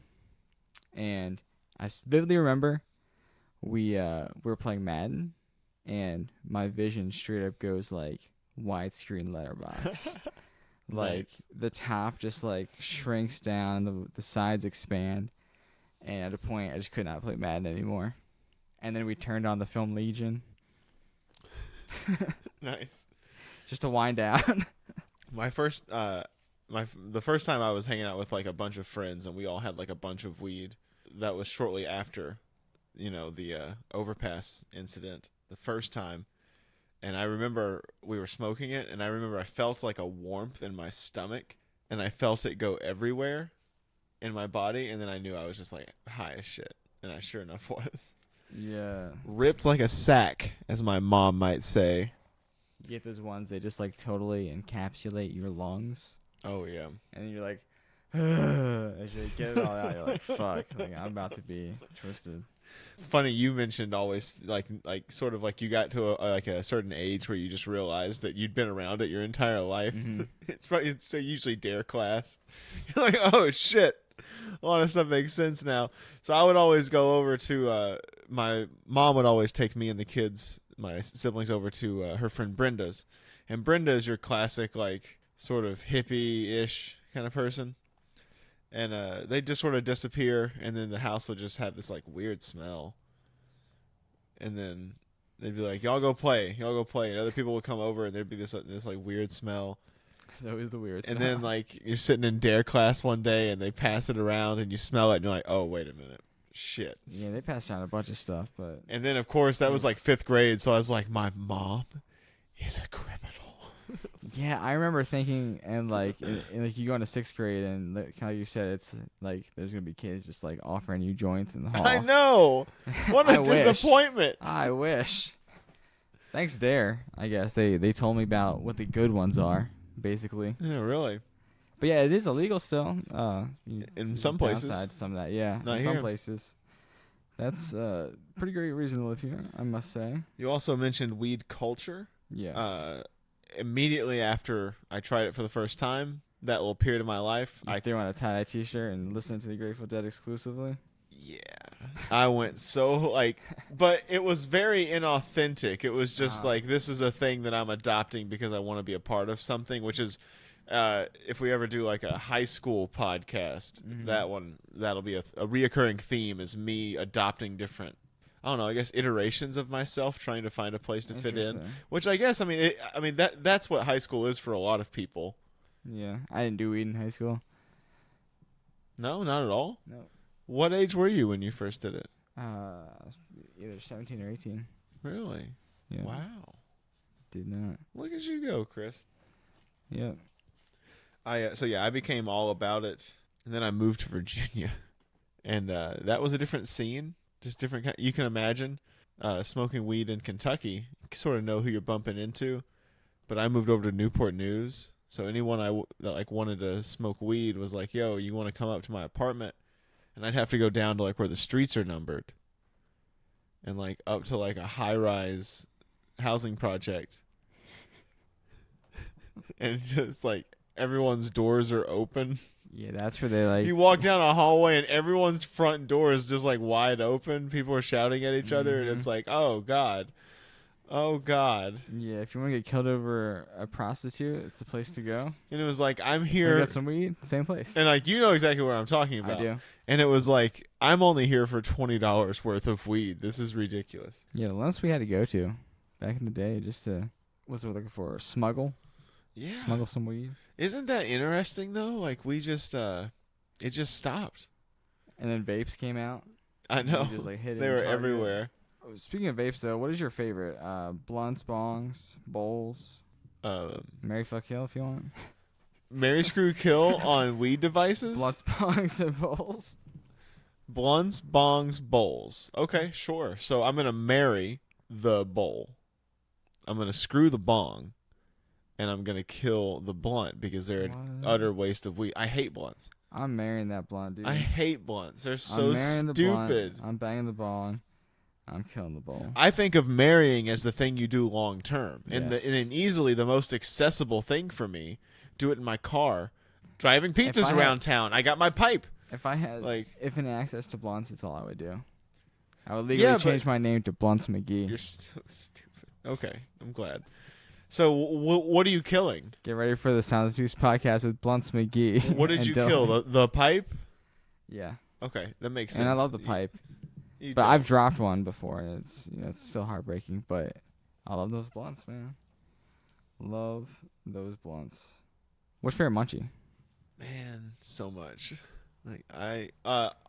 and I vividly remember we were playing Madden, and my vision straight up goes like widescreen letterbox. Like Nice. the top just like shrinks down, the sides expand, and at a point I just could not play Madden anymore. And then we turned on the film Legion Nice. just to wind down. My first the first time I was hanging out with like a bunch of friends and we all had like a bunch of weed. That was shortly after, the overpass incident the first time. And I remember we were smoking it, and I remember I felt like a warmth in my stomach, and I felt it go everywhere in my body, and then I knew I was just like high as shit, and I sure enough was. Yeah. Ripped like a sack, as my mom might say. You get those ones that just like totally encapsulate your lungs. Oh yeah. And then you're like, as you get it all out, you're like, fuck, like I'm about to be twisted. Funny you mentioned always like sort of like you got to a certain age where you just realized that you'd been around it your entire life. Mm-hmm. It's usually dare class. You're like, oh shit, a lot of stuff makes sense now. So I would always go over to my mom would always take me and the kids, my siblings, over to her friend Brenda's, and Brenda is your classic like sort of hippie-ish kind of person. And they just sort of disappear, and then the house will just have this like weird smell. And then they'd be like, "Y'all go play," and other people would come over, and there'd be this like weird smell. It's always the weird And smell. then like you're sitting in dare class one day and they pass it around and you smell it and you're like, oh, wait a minute. Shit. Yeah, they passed around a bunch of stuff, but And then, of course, that was like 5th grade. So I was like, my mom is a criminal. yeah, I remember thinking, and like, like you go into 6th grade, and kind of like you said, it's like there's gonna be kids just like offering you joints in the hall. I know. What I a wish. disappointment. I wish. Thanks, Dare. I guess they told me about what the good ones are, basically. Yeah, really. But yeah, it is illegal still. In some places. Downside to some of that, yeah. Not in some here. places. That's pretty great reason to live here, I must say. You also mentioned weed culture. Yes. Immediately after I tried it for the first time, that little period of my life, I threw on a tie-dye t-shirt and listened to the Grateful Dead exclusively. yeah, I went so like, but it was very inauthentic. It was just like, this is a thing that I'm adopting because I want to be a part of something, which is, if we ever do like a high school podcast, that'll be a reoccurring theme is me adopting different, I don't know, I guess iterations of myself, trying to find a place to fit in. Which I guess, that's what high school is for a lot of people. Yeah, I didn't do weed in high school. No, not at all. No. What age were you when you first did it? Either 17 or 18. Really? Yeah. Wow. Did not. Look at you go, Chris. Yep. I became all about it, and then I moved to Virginia, and that was a different scene, just different. You can imagine smoking weed in Kentucky. You sort of know who you're bumping into, but I moved over to Newport News, so anyone that like wanted to smoke weed was like, "Yo, you want to come up to my apartment?" And I'd have to go down to like where the streets are numbered, and like up to like a high-rise housing project, and just like. Everyone's doors are open. Yeah, that's where they like. You walk down a hallway and everyone's front door is just like wide open. People are shouting at each other, and it's like, oh god, oh god. Yeah, if you want to get killed over a prostitute, it's the place to go. And it was like, I'm You here, got some weed, same place. and like you know exactly what I'm talking about. I do. And it was like, I'm only here for $20 worth of weed. This is ridiculous. Yeah, the less we had to go to back in the day, just to what's we looking for? Smuggle. Yeah. Smuggle some weed. Isn't that interesting though? Like we just, it just stopped. And then vapes came out. I know. You just, like, hit it They and were target it. everywhere. Oh, speaking of vapes, though, what is your favorite? Blunts, bongs, bowls, Mary Fuck Kill if you want. Mary Screw Kill on weed devices. Blunts, bongs, and bowls. Blunts, bongs, bowls. Okay, sure. So I'm going to marry the bowl. I'm going to screw the bong. And I'm going to kill the blunt because they're an utter waste of weed. I hate blunts. I'm marrying that blunt, dude. I hate blunts. They're so I'm marrying stupid. the blunt. I'm banging the bong. I'm killing the bowl. I think of marrying as the thing you do long term. And, Yes. and easily the most accessible thing for me, do it in my car. Driving pizzas around town. I got my pipe. If I had if an access to blunts, it's all I would do. I would legally change my name to Blunts McGee. You're so stupid. Okay, I'm glad. So what are you killing? Get ready for the Sounds Obtuse Podcast with Blunts McGee. What did you kill? The pipe? Yeah. Okay, that makes sense. And I love the pipe. You but don't. I've dropped one before, and it's it's still heartbreaking. But I love those blunts, man. Love those blunts. What's your favorite munchie? Man, so much. Like I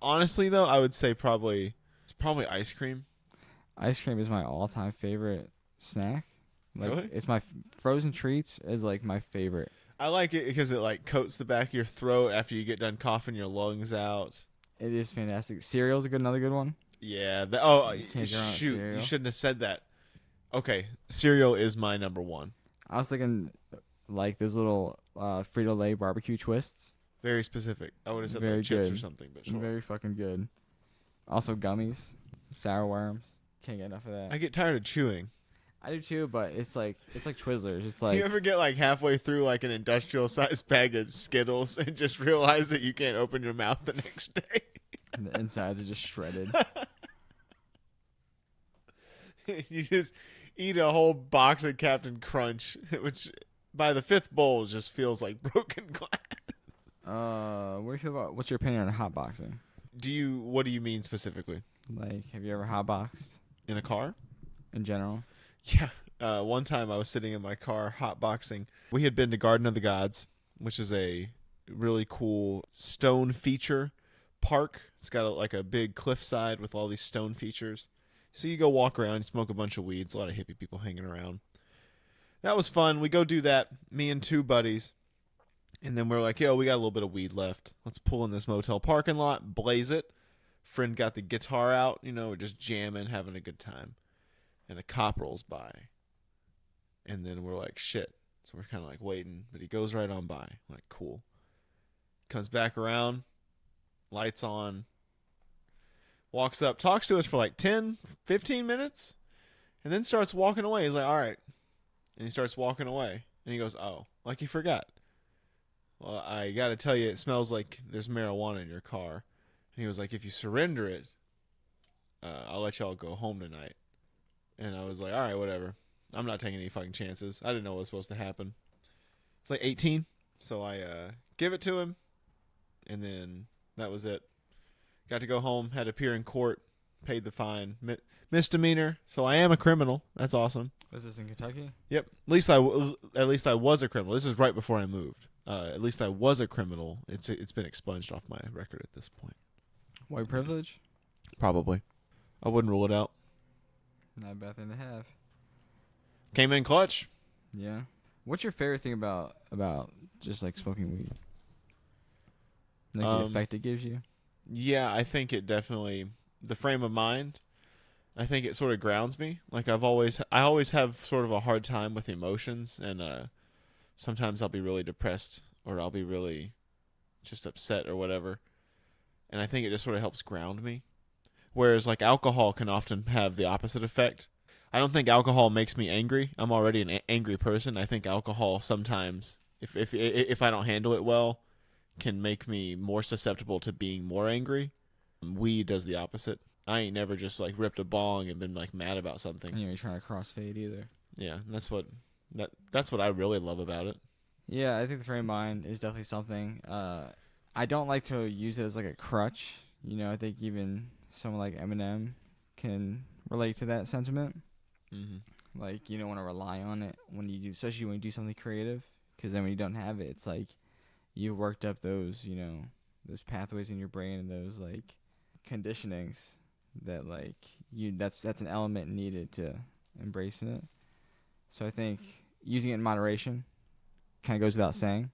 honestly though, I would say it's probably ice cream. Ice cream is my all-time favorite snack. Like Really? it's my frozen treats is like my favorite. I like it because it like coats the back of your throat after you get done coughing your lungs out. It is fantastic. Cereal's another good one. Yeah. Shoot, you shouldn't have said that. Okay, cereal is my number one. I was thinking like those little Frito-Lay barbecue twists. Very specific. I would have said Very like chips or good. something, but sure. Very fucking good. Also gummies, sour worms. Can't get enough of that. I get tired of chewing. I do too, but it's like Twizzlers. It's like You ever get like halfway through like an industrial sized bag of Skittles and just realize that you can't open your mouth the next day? the insides are just shredded. You just eat a whole box of Captain Crunch, which by the fifth bowl just feels like broken glass. What do you feel about? What's your opinion on hotboxing? What do you mean specifically? Like, have you ever hotboxed In a car? in general? Yeah. One time I was sitting in my car hotboxing. We had been to Garden of the Gods, which is a really cool stone feature park. It's got like a big cliffside with all these stone features. So you go walk around, you smoke a bunch of weeds, a lot of hippie people hanging around. That was fun. We go do that, me and two buddies. And then we're like, yo, we got a little bit of weed left. Let's pull in this motel parking lot, blaze it. Friend got the guitar out, we're just jamming, having a good time. And a cop rolls by. And then we're like, shit. So we're kind of like waiting, but he goes right on by. I'm like, cool. Comes back around, lights on, walks up, talks to us for like 10, 15 minutes, and then starts walking away. He's like, all right. And he starts walking away. And he goes, oh, like he forgot. Well, I got to tell you, it smells like there's marijuana in your car. And he was like, if you surrender it, I'll let y'all go home tonight. And I was like, all right, whatever. I'm not taking any fucking chances. I didn't know what was supposed to happen. It's like 18. So I give it to him. And then that was it. Got to go home, had to appear in court, paid the fine. Misdemeanor. So I am a criminal. That's awesome. Was this in Kentucky? Yep. At least I was a criminal. This is right before I moved. At least I was a criminal. It's been expunged off my record at this point. White privilege? Probably. I wouldn't rule it out. Not a bad thing to have. Came in clutch. Yeah. What's your favorite thing about just like smoking weed? Like the effect it gives you? Yeah, I think it definitely, the frame of mind, I think it sort of grounds me. Like I always have sort of a hard time with emotions, and sometimes I'll be really depressed or I'll be really just upset or whatever. And I think it just sort of helps ground me. Whereas like alcohol can often have the opposite effect. I don't think alcohol makes me angry. I'm already an angry person. I think alcohol sometimes, if I don't handle it well, can make me more susceptible to being more angry. Weed does the opposite. I ain't never just like ripped a bong and been like mad about something. And you ain't trying to crossfade either. Yeah, that's what I really love about it. Yeah, I think the frame of mind is definitely something. I don't like to use it as like a crutch. I think even someone like Eminem can relate to that sentiment. Mm-hmm. Like you don't want to rely on it when you do, especially when you do something creative, because then when you don't have it, it's like you worked up those those pathways in your brain and those like conditionings that like that's an element needed to embracing it. So I think using it in moderation kind of goes without saying.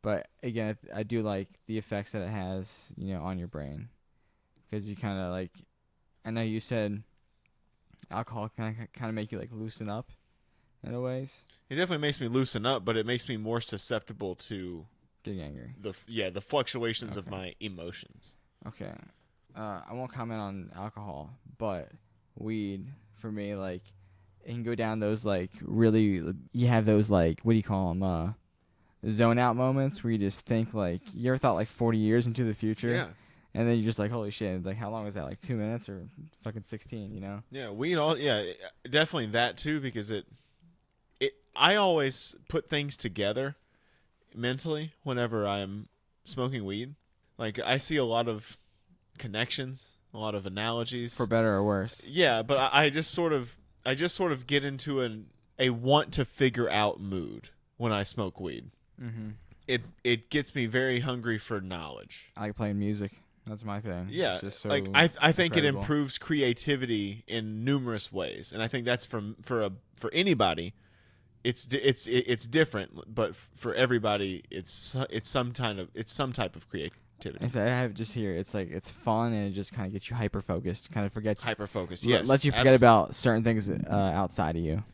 But again, I do like the effects that it has, on your brain, because you kind of like, I know you said alcohol kind of make you like loosen up in a ways. It definitely makes me loosen up, but it makes me more susceptible to getting angry. The fluctuations of my emotions. Okay. I won't comment on alcohol, but weed for me, like, it can go down those like really. You have those like, what do you call them? Zone out moments where you just think like, you ever thought like 40 years into the future? Yeah. And then you're just like, holy shit, like how long was that? Like 2 minutes or fucking 16, Yeah, definitely that too, because I always put things together mentally whenever I'm smoking weed. Like I see a lot of connections, a lot of analogies. For better or worse. Yeah, but I just sort of get into a want to figure out mood when I smoke weed. Mm-hmm. It gets me very hungry for knowledge. I like playing music. That's my thing. Yeah, it's just so like I think incredible. It improves creativity in numerous ways, and I think that's for anybody. It's different, but for everybody, it's some type of creativity. I have just here. It's like it's fun and it just kind of gets you hyper focused. Kind of forgets hyper focused. Yes, lets you forget about certain things outside of you.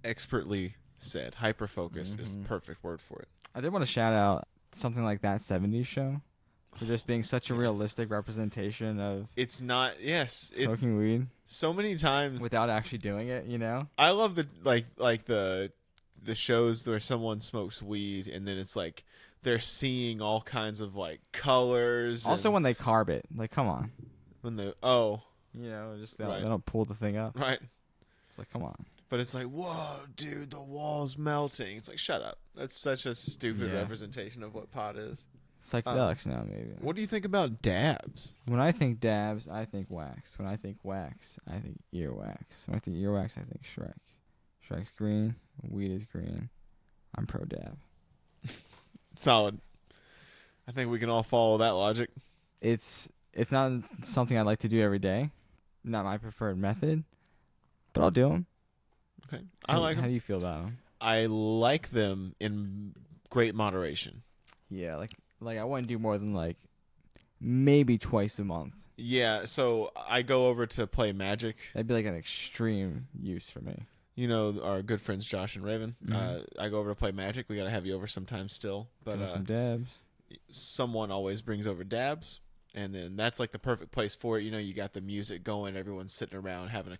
Expertly said. Hyper focus is the perfect word for it. I did want to shout out something like That 70s Show for just being such a realistic representation of smoking weed so many times without actually doing it. I love the shows where someone smokes weed and then it's like they're seeing all kinds of like colors. Also, when they carb it, like, come on. When they just they don't pull the thing up. Right. It's like, come on. But it's like, whoa, dude, the wall's melting. It's like, shut up. That's such a stupid representation of what pot is. Psychedelics now, maybe. What do you think about dabs? When I think dabs, I think wax. When I think wax, I think earwax. When I think earwax, I think Shrek. Strikes green. Weed is green. I'm pro dab. Solid. I think we can all follow that logic. It's not something I like to do every day. Not my preferred method, but I'll do them. Okay. How do you feel about them? I like them in great moderation. Yeah, like I wouldn't do more than like maybe twice a month. Yeah, so I go over to play Magic. That'd be like an extreme use for me. You know, our good friends Josh and Raven. Mhm. I go over to play Magic. We got to have you over sometime still. But Doing some dabs. someone always brings over dabs. And then that's like the perfect place for it. You know, you got the music going. Everyone's sitting around having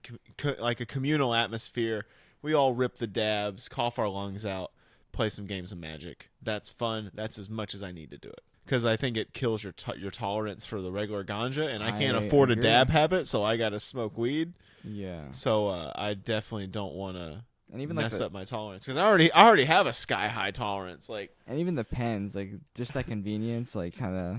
a communal atmosphere. We all rip the dabs, cough our lungs out, play some games of Magic. That's fun. That's as much as I need to do it. Because I think it kills your tolerance for the regular ganja. And I can't afford a dab habit, so I got to smoke weed. Yeah. So I definitely don't want to mess up my tolerance. Because I already have a sky-high tolerance. And even the pens, like just that convenience, like kind of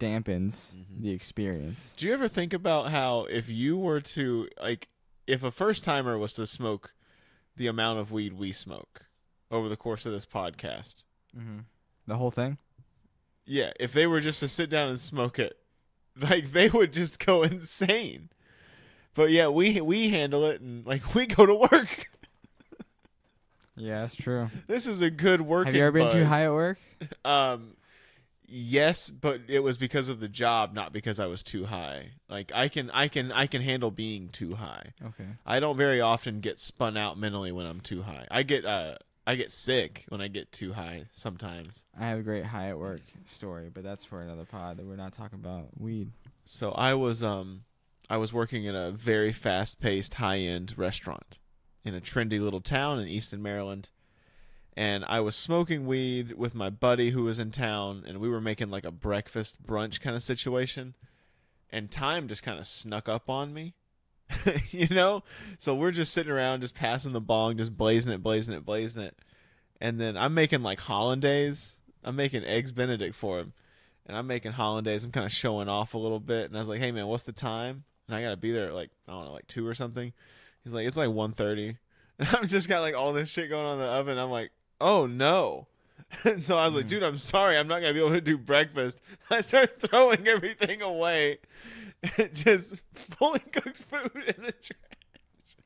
dampens the experience. Do you ever think about how if you were to, like, if a first-timer was to smoke the amount of weed we smoke over the course of this podcast. The whole thing? Yeah, if they were just to sit down and smoke it, like, they would just go insane. But yeah, we handle it, and like we go to work. Yeah, that's true. This is a good working Have you ever been too high at work? Yes, but it was because of the job, not because I was too high. Like I can handle being too high. Okay. I don't very often get spun out mentally when I'm too high. I get sick when I get too high sometimes. I have a great high at work story, but that's for another pod. That we're not talking about weed. So I was working in a very fast-paced, high-end restaurant in a trendy little town in Easton, Maryland. And I was smoking weed with my buddy who was in town, and we were making like a breakfast brunch kind of situation. And time just kind of snuck up on me, you know? So we're just sitting around, just passing the bong, just blazing it. And then I'm making like hollandaise. I'm making eggs Benedict for him. And I'm making hollandaise. I'm kind of showing off a little bit. And I was like, hey, man, what's the time? And I got to be there at like, I don't know, like 2 or something. He's like, it's like 1:30. And I've just got like all this shit going on in the oven. I'm like, oh no. And so I was like, dude, I'm sorry, I'm not gonna be able to do breakfast. I started throwing everything away and just fully cooked food in the trash.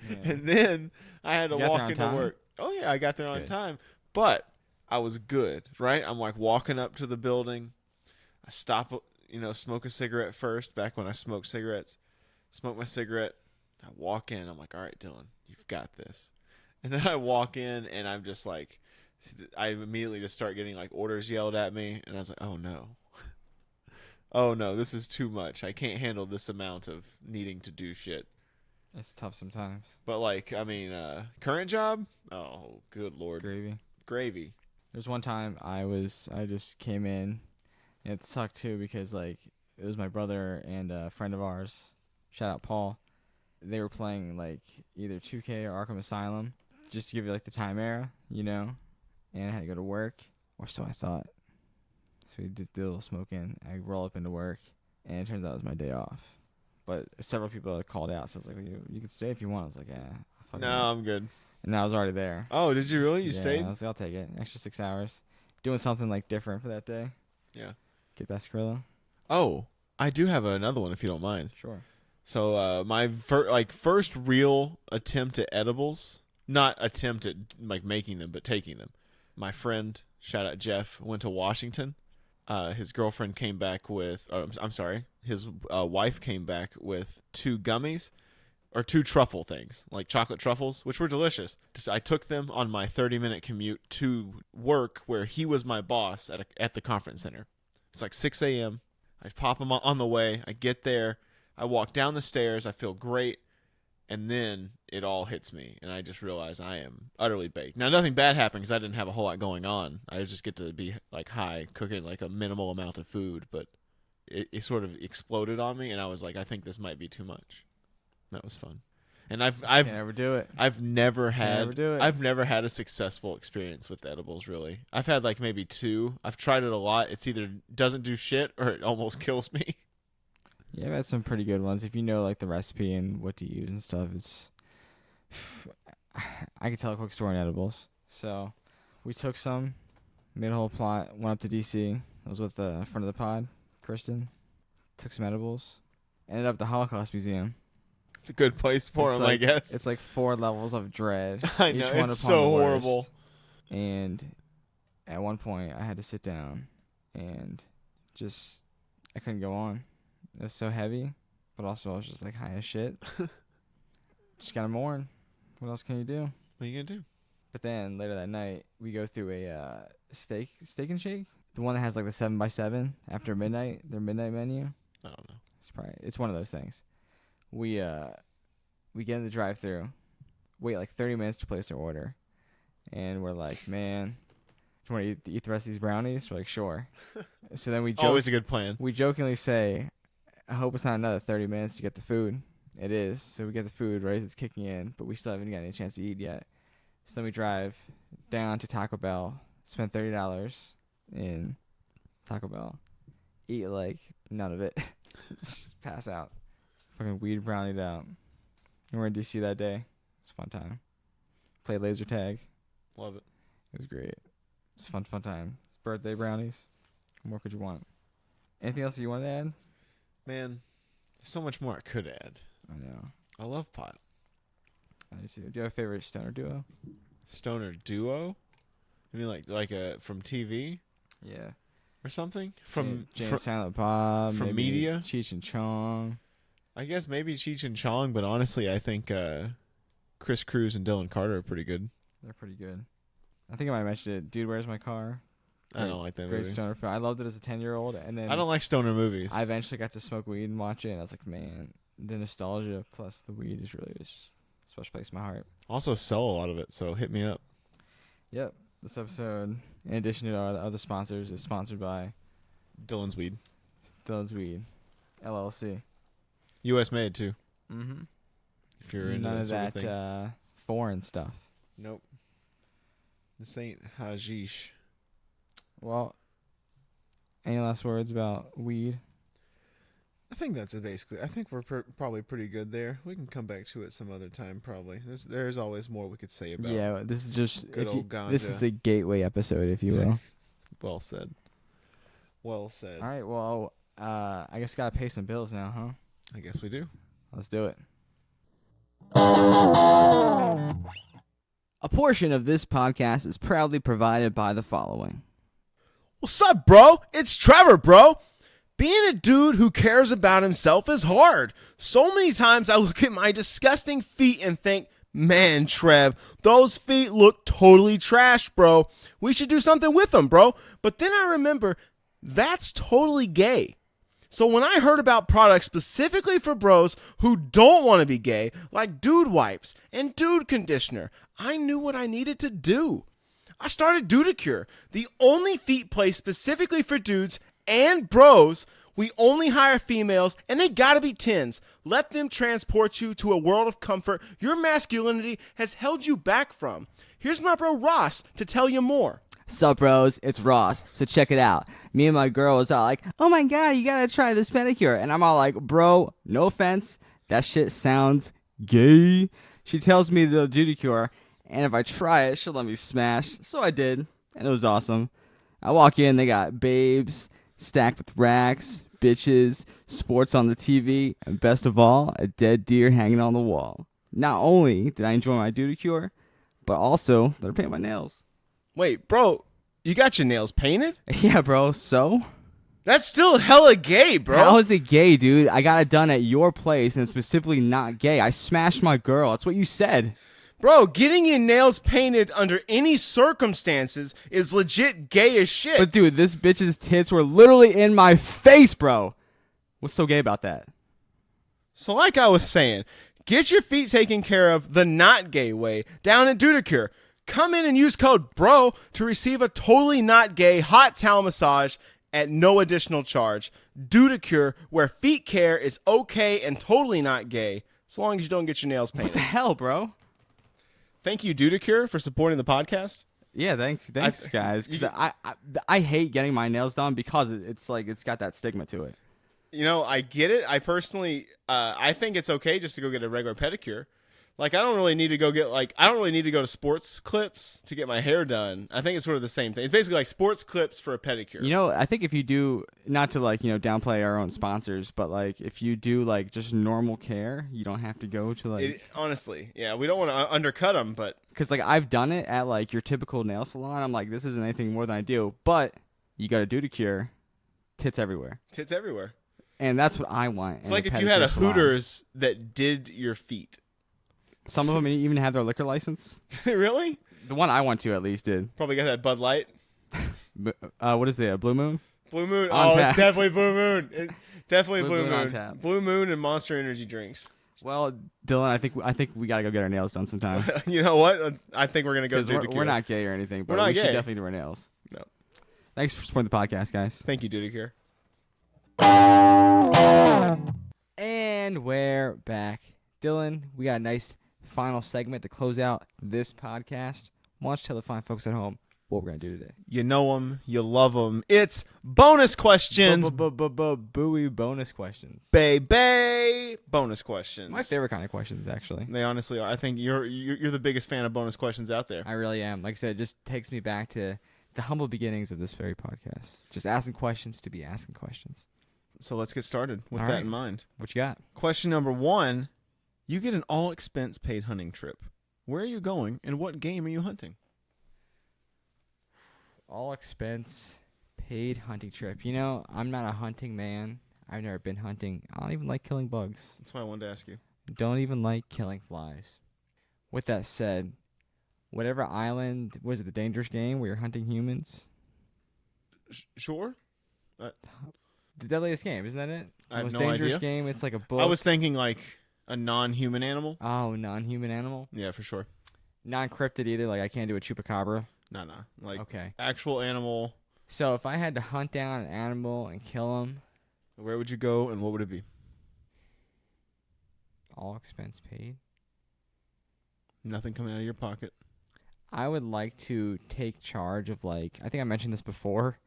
Yeah. And then I had to walk into work. Oh yeah, I got there on time. But I was good, right? I'm like walking up to the building. I stop, smoke a cigarette first, back when I smoked cigarettes. Smoke my cigarette. I walk in. I'm like, all right, Dylan, you've got this. And then I walk in, and I'm just like, I immediately just start getting like orders yelled at me, and I was like, oh no, oh no, this is too much. I can't handle this amount of needing to do shit. It's tough sometimes. But like, I mean, current job, oh good lord, gravy. There's one time I just came in, and it sucked too because like it was my brother and a friend of ours, shout out Paul. They were playing like either 2K or Arkham Asylum. Just to give you like the time era, and I had to go to work, or so I thought. So we did a little smoking. I roll up into work, and it turns out it was my day off. But several people had called out, so I was like, well, you can stay if you want. I was like, yeah. No, I'm good. And I was already there. Oh, did you really? You stayed? I was like, I'll take it. Extra 6 hours. Doing something like different for that day. Yeah. Get that Skrilla. Oh, I do have another one if you don't mind. Sure. So my first real attempt at edibles. Not attempt at like making them, but taking them. My friend, shout out Jeff, went to Washington. His girlfriend came back with, his wife came back with 2 gummies, or 2 truffle things, like chocolate truffles, which were delicious. I took them on my 30-minute commute to work, where he was my boss at the conference center. It's like 6 a.m. I pop them on the way. I get there. I walk down the stairs. I feel great. And then it all hits me, and I just realize I am utterly baked. Now, nothing bad happened because I didn't have a whole lot going on. I just get to be like high, cooking like a minimal amount of food, but it sort of exploded on me, and I was like, I think this might be too much. That was fun, and I've never do it. I've never had a successful experience with edibles. Really, I've had like maybe 2. I've tried it a lot. It's either doesn't do shit or it almost kills me. Yeah, I've had some pretty good ones. If you know like the recipe and what to use and stuff, I could tell a quick story on edibles. So we took some, made a whole plot, went up to DC. I was with the friend of the pod, Kristen. Took some edibles. Ended up at the Holocaust Museum. It's a good place for him, I guess. It's like 4 levels of dread. I know, it's so horrible. And at one point, I had to sit down and I couldn't go on. It was so heavy, but also I was just like high as shit. Just gotta mourn. What else can you do? What are you gonna do? But then later that night, we go through a steak and shake. The one that has like the 7x7 after midnight, their midnight menu. I don't know. It's one of those things. We get in the drive-thru, wait like 30 minutes to place our order, and we're like, man, do you want to eat the rest of these brownies? We're like, sure. So then always a good plan. We jokingly say, I hope it's not another 30 minutes to get the food. It is. So we get the food right as it's kicking in, but we still haven't gotten any chance to eat yet. So then we drive down to Taco Bell, spend $30 in Taco Bell, eat like none of it, just pass out. Fucking weed brownied out. And we're in DC that day. It's a fun time. Played laser tag. Love it. It was great. It's a fun time. It's birthday brownies. What more could you want? Anything else that you want to add? Man, there's so much more I could add. I know. I love pot. I do too. Do you have a favorite stoner duo? Stoner duo? You mean like from TV? Yeah. Or something? From Jane Silent Bob. From maybe media? Cheech and Chong. I guess maybe Cheech and Chong, but honestly, I think Chris Cruz and Dylan Carter are pretty good. They're pretty good. I think I might have mentioned it. Dude, Where's My Car? I don't like that Great movie. stoner film. I loved it as a 10-year-old, and then I don't like stoner movies. I eventually got to smoke weed and watch it, and I was like, man, the nostalgia plus the weed is really just a special place in my heart. Also sell a lot of it, so hit me up. Yep. This episode, in addition to our other sponsors, is sponsored by Dylan's Weed. Dylan's Weed, LLC. U.S. made, too. Mm-hmm. If you're into None that of sort that of thing. Foreign stuff. Nope. This ain't hashish. Well, any last words about weed? I think that's it basically. I think we're probably pretty good there. We can come back to it some other time probably. There's always more we could say about. Yeah, this is just good old ganja. This is a gateway episode, if you will. Well said. Well said. All right, well, I guess gotta pay some bills now, huh? I guess we do. Let's do it. A portion of this podcast is proudly provided by the following. What's up, bro? It's Trevor, bro. Being a dude who cares about himself is hard. So many times I look at my disgusting feet and think, man, Trev, those feet look totally trash, bro. We should do something with them, bro. But then I remember, that's totally gay. So when I heard about products specifically for bros who don't want to be gay, like dude wipes and dude conditioner, I knew what I needed to do. I started Dudacure, the only feet place specifically for dudes and bros. We only hire females, and they gotta be 10s. Let them transport you to a world of comfort your masculinity has held you back from. Here's my bro Ross to tell you more. Sup, bros? It's Ross. So check it out. Me and my girl was all like, oh my god, you gotta try this pedicure. And I'm all like, bro, no offense, that shit sounds gay. She tells me the Dudacure, and if I try it, she'll let me smash. So I did, and it was awesome. I walk in, they got babes stacked with racks, bitches, sports on the TV, and best of all, a dead deer hanging on the wall. Not only did I enjoy my Dudacure, but also let her paint my nails. Wait, bro, you got your nails painted? Yeah, bro, so? That's still hella gay, bro. How is it gay, dude? I got it done at your place, and it's specifically not gay. I smashed my girl. That's what you said. Bro, getting your nails painted under any circumstances is legit gay as shit. But, dude, this bitch's tits were literally in my face, bro. What's so gay about that? So like I was saying, get your feet taken care of the not gay way down at Dudacure. Come in and use code BRO to receive a totally not gay hot towel massage at no additional charge. Dudacure, where feet care is okay and totally not gay, so long as you don't get your nails painted. What the hell, bro? Thank you, Dudacure, for supporting the podcast. Yeah, thanks, guys. Because I hate getting my nails done because it's like it's got that stigma to it. You know, I get it. I personally, I think it's okay just to go get a regular pedicure. Like, I don't really need to go to Sports Clips to get my hair done. I think it's sort of the same thing. It's basically like Sports Clips for a pedicure. You know, I think if you do, not to like, downplay our own sponsors, but like if you do like just normal care, you don't have to go to like. Honestly, yeah, we don't want to undercut them, but. Because like I've done it at like your typical nail salon. I'm like, this isn't anything more than I do. But you got to do the cure. Tits everywhere. Tits everywhere. And that's what I want. It's like if you had a Hooters that did your feet. Some of them even have their liquor license. Really? The one I went to at least did. Probably got that Bud Light. What is it? Blue Moon? Blue Moon. On tap. It's definitely Blue Moon. Definitely Blue Moon. On tap. Blue Moon and Monster Energy drinks. Well, Dylan, I think we gotta go get our nails done sometime. You know what? I think we're gonna go do the cure. We're not gay or anything, but we're not we gay. should definitely do our nails. No. Thanks for supporting the podcast, guys. Thank you, Duty Cure. And we're back. Dylan, we got a nice final segment to close out this podcast. Why don't you tell the fine folks at home what we're going to do today? You know them. You love them. It's bonus questions. Buoy bonus questions. Baby. Bonus questions. My favorite kind of questions, actually. They honestly are. I think you're the biggest fan of bonus questions out there. I really am. Like I said, it just takes me back to the humble beginnings of this very podcast. Just asking questions to be asking questions. So let's get started with All that right. in mind. What you got? Question number 1. You get an all-expense paid hunting trip. Where are you going, and what game are you hunting? All expense paid hunting trip. You know, I'm not a hunting man. I've never been hunting. I don't even like killing bugs. That's why I wanted to ask you. Don't even like killing flies. With that said, whatever island, was it the Dangerous Game where you're hunting humans? Sure. The Deadliest Game, isn't that it? I have Most no Dangerous idea. Game, it's like a book. I was thinking like a non-human animal. Oh, non-human animal? Yeah, for sure. Non-cryptid either, like I can't do a chupacabra? No. Like Okay. actual animal. So if I had to hunt down an animal and kill him, Where would you go, and what would it be? all expense paid, Nothing coming out of your pocket. I would like to take charge of, like, I think I mentioned this before,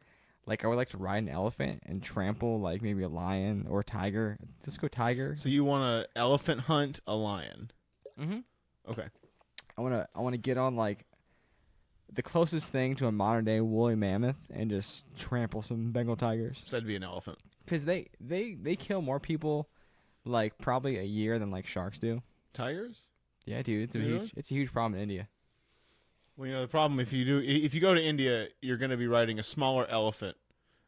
like I would like to ride an elephant and trample like maybe a lion or a tiger. Let's go tiger. So you want to elephant hunt a lion? Mm-hmm. Okay. I wanna get on like the closest thing to a modern day woolly mammoth and just trample some Bengal tigers. So that'd be an elephant. Because they kill more people like probably a year than like sharks do. Tigers? Yeah, dude, Really? it's a huge problem in India. Well, you know the problem if you go to India, you're going to be riding a smaller elephant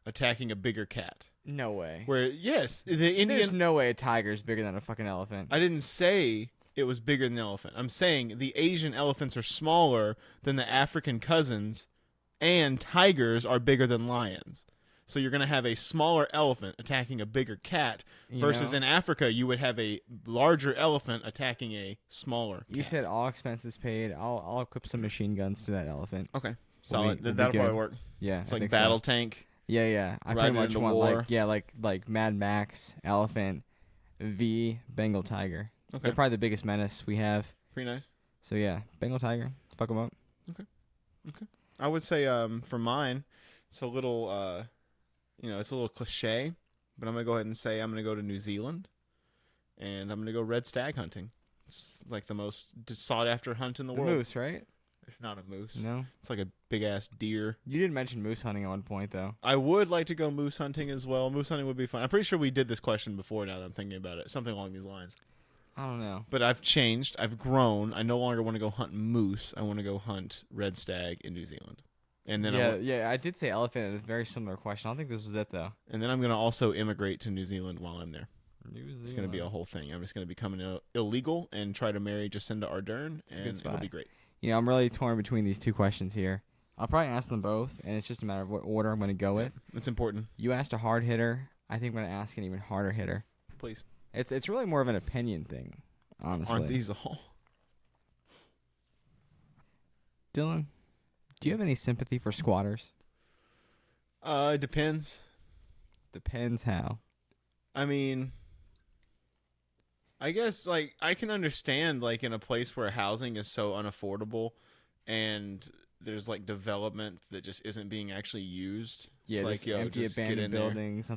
attacking a bigger cat. No way. Where yes, the There's Indian. no way a tiger's bigger than a fucking elephant. I didn't say it was bigger than the elephant. I'm saying the Asian elephants are smaller than the African cousins, and tigers are bigger than lions. So you're going to have a smaller elephant attacking a bigger cat versus in Africa you would have a larger elephant attacking a smaller cat. You said all expenses paid. I'll equip some machine guns to that elephant. Okay. Solid. We'll be That'll good. probably work. Yeah, It's I like think battle so. tank. Yeah. I Ride pretty it much into want war. like Mad Max elephant v Bengal tiger. Okay. They're probably the biggest menace we have. Pretty nice. So yeah, Bengal tiger. Fuck them up. I would say for mine, it's a little it's a little cliche, but I'm going to go ahead and say I'm going to go to New Zealand and I'm going to go red stag hunting. It's like the most sought after hunt in the The world. moose, right? It's not a moose. No. It's like a big ass deer. You did mention moose hunting at one point though. I would like to go moose hunting as well. Moose hunting would be fun. I'm pretty sure we did this question before now that I'm thinking about it. Something along these lines. I don't know. But I've changed. I've grown. I no longer want to go hunt moose. I want to go hunt red stag in New Zealand. And then I did say elephant. It's a very similar question. I don't think this was it though. and then I'm going to also immigrate to New Zealand while I'm there. New It's going to be a whole thing. I'm just going to become illegal and try to marry Jacinda Ardern, It's a and good spot. it'll be great. You know, I'm really torn between these two questions here. I'll probably ask them both, and it's just a matter of what order I'm going to go with. It's important. You asked a hard hitter. I think I'm going to ask an even harder hitter. Please. It's really more of an opinion thing, honestly. Aren't these all? Dylan, do you have any sympathy for squatters? It depends. Depends how. I mean, I guess like I can understand like in a place where housing is so unaffordable and there's like development that just isn't being actually used. Yeah, it's just like, empty just get abandoned in there. buildings.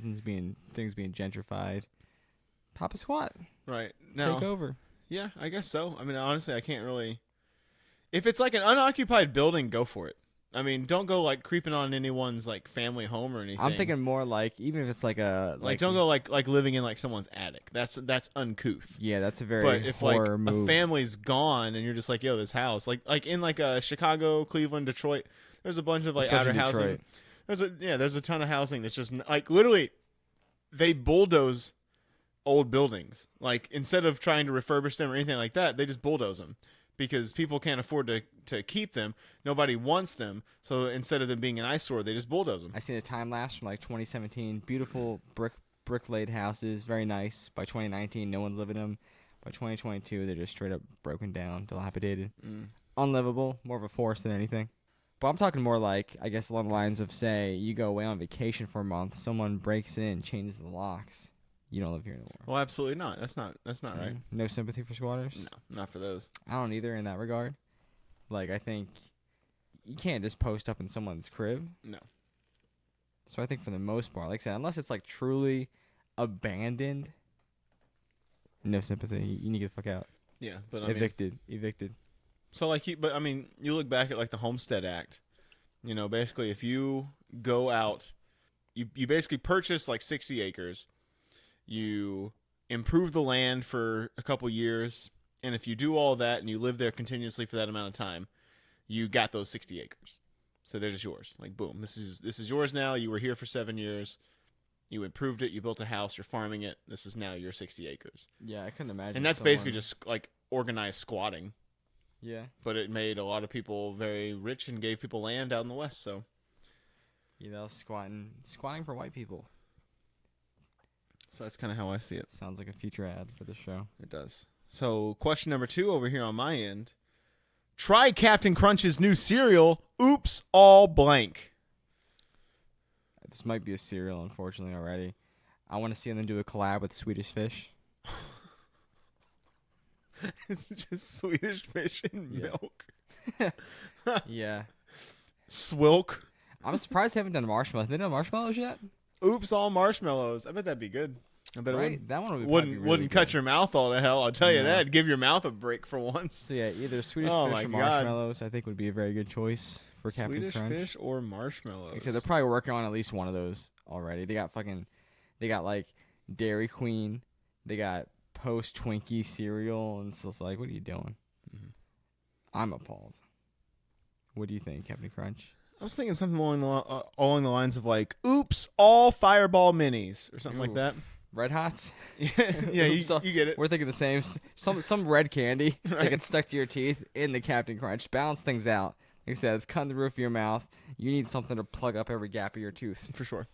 Things being gentrified. Pop a squat. Right. Take Now, over. Yeah, I guess so. I mean, honestly, I can't really. If it's like an unoccupied building, go for it. I mean, don't go like creeping on anyone's like family home or anything. I'm thinking more like even if it's like a like don't go like living in like someone's attic. That's uncouth. Yeah, that's a very But if like horror move. a family's gone and you're just like, yo, this house, like in like Chicago, Cleveland, Detroit, there's a bunch of like Especially outer Detroit. housing. There's a ton of housing that's just like literally they bulldoze old buildings. Like instead of trying to refurbish them or anything like that, they just bulldoze them because people can't afford to keep them. Nobody wants them. So instead of them being an eyesore, they just bulldoze them. I seen a time lapse from like 2017. Beautiful brick laid houses, very nice. By 2019, no one's living in them. By 2022, they're just straight up broken down, dilapidated, unlivable. More of a force than anything. But I'm talking more like, I guess, along the lines of, say, you go away on vacation for a month, someone breaks in, changes the locks. You don't live here anymore. Well, absolutely not. That's not right. No sympathy for squatters? No, not for those. I don't either in that regard. Like, I think you can't just post up in someone's crib. No. So I think for the most part, like I said, unless it's like truly abandoned, no sympathy. You need to get the fuck out. Yeah, but I mean, Evicted. so like, you look back at like the Homestead Act. You know, basically, if you go out, you basically purchase like 60 acres. You improve the land for a couple years, and if you do all that and you live there continuously for that amount of time, you got those 60 acres. So they're just yours. Like, boom, this is yours now. You were here for 7 years. You improved it. You built a house. You're farming it. This is now your 60 acres. Yeah, I couldn't imagine. And that's basically just like organized squatting. Yeah. But it made a lot of people very rich and gave people land out in the West. So, You know, squatting for white people. so that's kind of how I see it. Sounds like a future ad for the show. It does. So question number 2 over here on my end. Try Captain Crunch's new cereal, Oops All Blank. This might be a cereal, unfortunately, already. I want to see them do a collab with Swedish Fish. It's just Swedish Fish and Yeah. milk. Yeah. Swilk. I'm surprised they haven't done marshmallows. Have they done marshmallows yet? Oops All Marshmallows. I bet that'd be good. I bet Right? it would. That one would be Wouldn't probably really wouldn't cut good. your mouth all to hell. I'll tell you No. that. Give your mouth a break for once. So yeah, either Swedish Oh Fish my or God. marshmallows, I think would be a very good choice for Captain Swedish Crunch. Fish or marshmallows. Like I said, they're probably working on at least one of those already. They got like Dairy Queen, they got Post Twinkie cereal, and it's just like, what are you doing? Mhm. I'm appalled. What do you think, Captain Crunch? I was thinking something along the lines of like, "Oops, all Fireball minis" or something like Ooh. that. Red Hots? Yeah, Oops, you get it. We're thinking the same. Some red candy that Right. gets stuck to your teeth in the Captain Crunch. Balance things out. Like I said, it's cutting the roof of your mouth. You need something to plug up every gap of your tooth. For sure.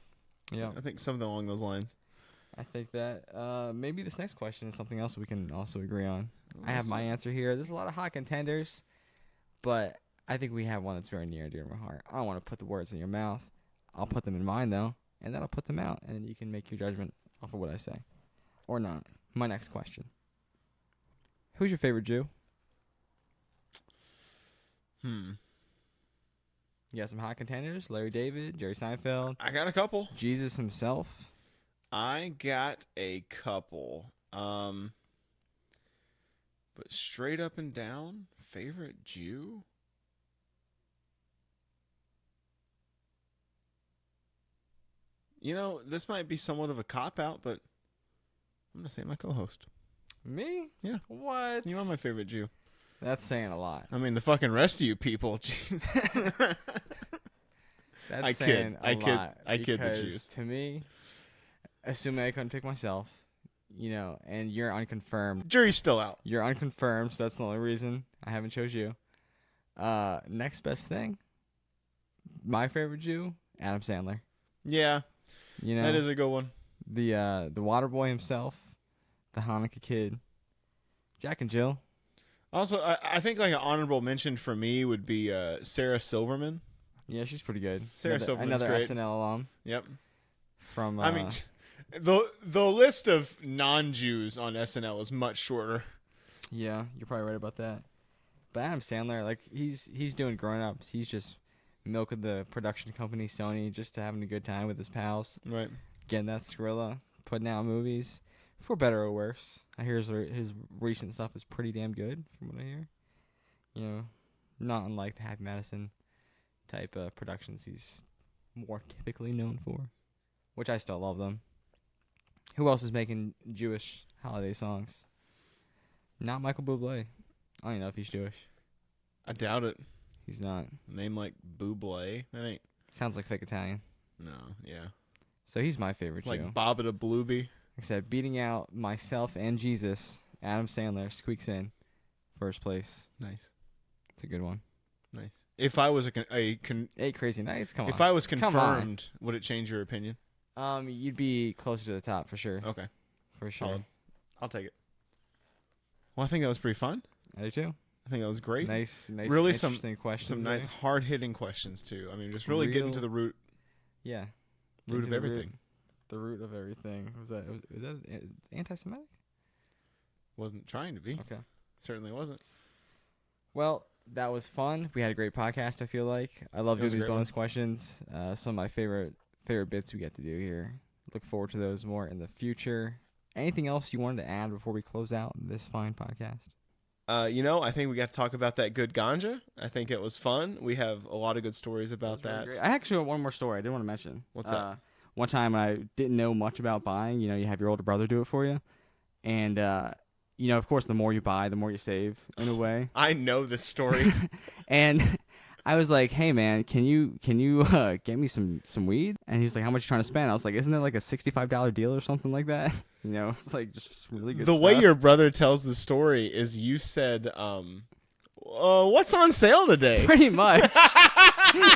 Yeah, I think something along those lines. I think that maybe this next question is something else we can also agree on. I have my answer here. There's a lot of hot contenders, but I think we have one that's very near and dear to my heart. I don't want to put the words in your mouth. I'll put them in mine, though, and then I'll put them out, and you can make your judgment off of what I say. Or not. My next question. Who's your favorite Jew? You got some hot contenders? Larry David, Jerry Seinfeld, I got a couple. Jesus himself. I got a couple. But straight up and down, favorite Jew? You know, this might be somewhat of a cop-out, but I'm going to say my co-host. Me? Yeah. What? You are my favorite Jew. That's saying a lot. I mean, the fucking rest of you people. Jeez. That's I saying kid. a I kid. lot. I kid the because Jews. to me, assuming I couldn't pick myself, you know, and you're unconfirmed. Jury's still out. You're unconfirmed, so that's the only reason I haven't chose you. Next best thing, my favorite Jew, Adam Sandler. Yeah, You know, that is a good one. the water boy himself, the Hanukkah kid, Jack and Jill. Also, I think like an honorable mention for me would be Sarah Silverman. Yeah, she's pretty good. Sarah Silverman's another great. SNL alum Yep. from. I mean, the list of non-Jews on SNL is much shorter. Yeah, you're probably right about that. But Adam Sandler, like he's doing Grown Ups. He's just milking the production company Sony, just having a good time with his pals, Right. getting that Skrilla, putting out movies. For better or worse. I hear his recent stuff is pretty damn good, from what I hear. You know, not unlike the Happy Madison type productions he's more typically known for, which I still love them. Who else is making Jewish holiday songs? Not Michael Bublé. I don't even know if he's Jewish. I doubt it. He's not. Name like Bublé. That ain't. Sounds like fake Italian. No, yeah. So he's my favorite Jew. Like Baba da Blueby. Except beating out myself and Jesus, Adam Sandler squeaks in first place. Nice. It's a good one. Nice. If I was 8 Crazy Nights, come on. If I was confirmed, would it change your opinion? You'd be closer to the top for sure. Okay. For sure. Solid. I'll take it. Well, I think that was pretty fun. I do too. I think that was great. Nice, really interesting questions. Some nice, hard-hitting questions too. I mean, just really getting to the root. Yeah. Root of everything. The root of everything. Was that anti-Semitic? Wasn't trying to be. Okay. Certainly wasn't. Well, that was fun. We had a great podcast, I feel like. I love doing these bonus questions. Some of my favorite bits we get to do here. Look forward to those more in the future. Anything else you wanted to add before we close out this fine podcast? I think we got to talk about that good ganja. I think it was fun. We have a lot of good stories about that. Really I actually have one more story I did want to mention. What's that? One time when I didn't know much about buying, you have your older brother do it for you. And, of course, the more you buy, the more you save in a way. I know this story. And I was like, hey, man, can you get me some weed? And he was like, how much you trying to spend? I was like, isn't it like a $65 deal or something like that? It's like just really good The stuff. way your brother tells the story is you said, what's on sale today? Pretty much.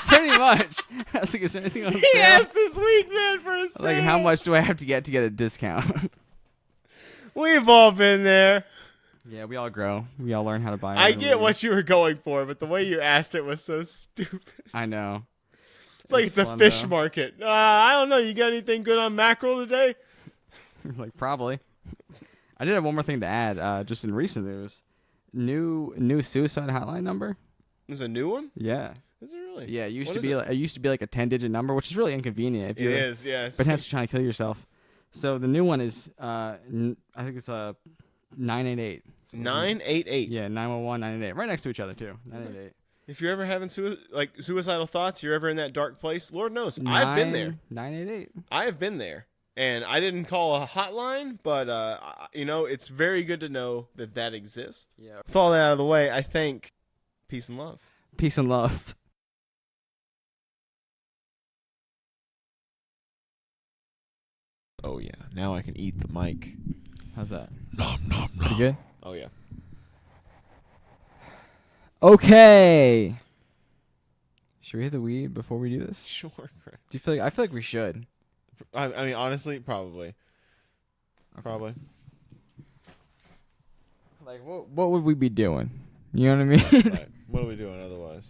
Pretty much. I was like, is there anything on sale? He asked this week, man, for a sale. Like, how much do I have to get a discount? We've all been there. Yeah, we all grow. We all learn how to buy. I get what you were going for, but the way you asked it was so stupid. I know. It's like it's a fish market. I don't know. You got anything good on mackerel today? Like, probably. I did have one more thing to add. Just in recent news, new suicide hotline number. There's a new one? Yeah. Is it really? Yeah, it used to be like a 10-digit number, which is really inconvenient if you're potentially trying to kill yourself. So the new one is I think it's 988. 988. Yeah, 911, 988. Right next to each other too. 988. If you're ever having suicidal thoughts, you're ever in that dark place, Lord knows, I've been there. 988. I have been there. And I didn't call a hotline, but it's very good to know that exists. Yeah. With all that out of the way, I think peace and love. Peace and love. Oh yeah, now I can eat the mic. How's that? Nom nom nom. You good? Oh yeah. Okay. Should we hit the weed before we do this? Sure, Chris. Do you feel like? I feel like we should. I mean, honestly, probably. Okay. Probably. Like, what would we be doing? You know what I mean? Right. What are we doing otherwise?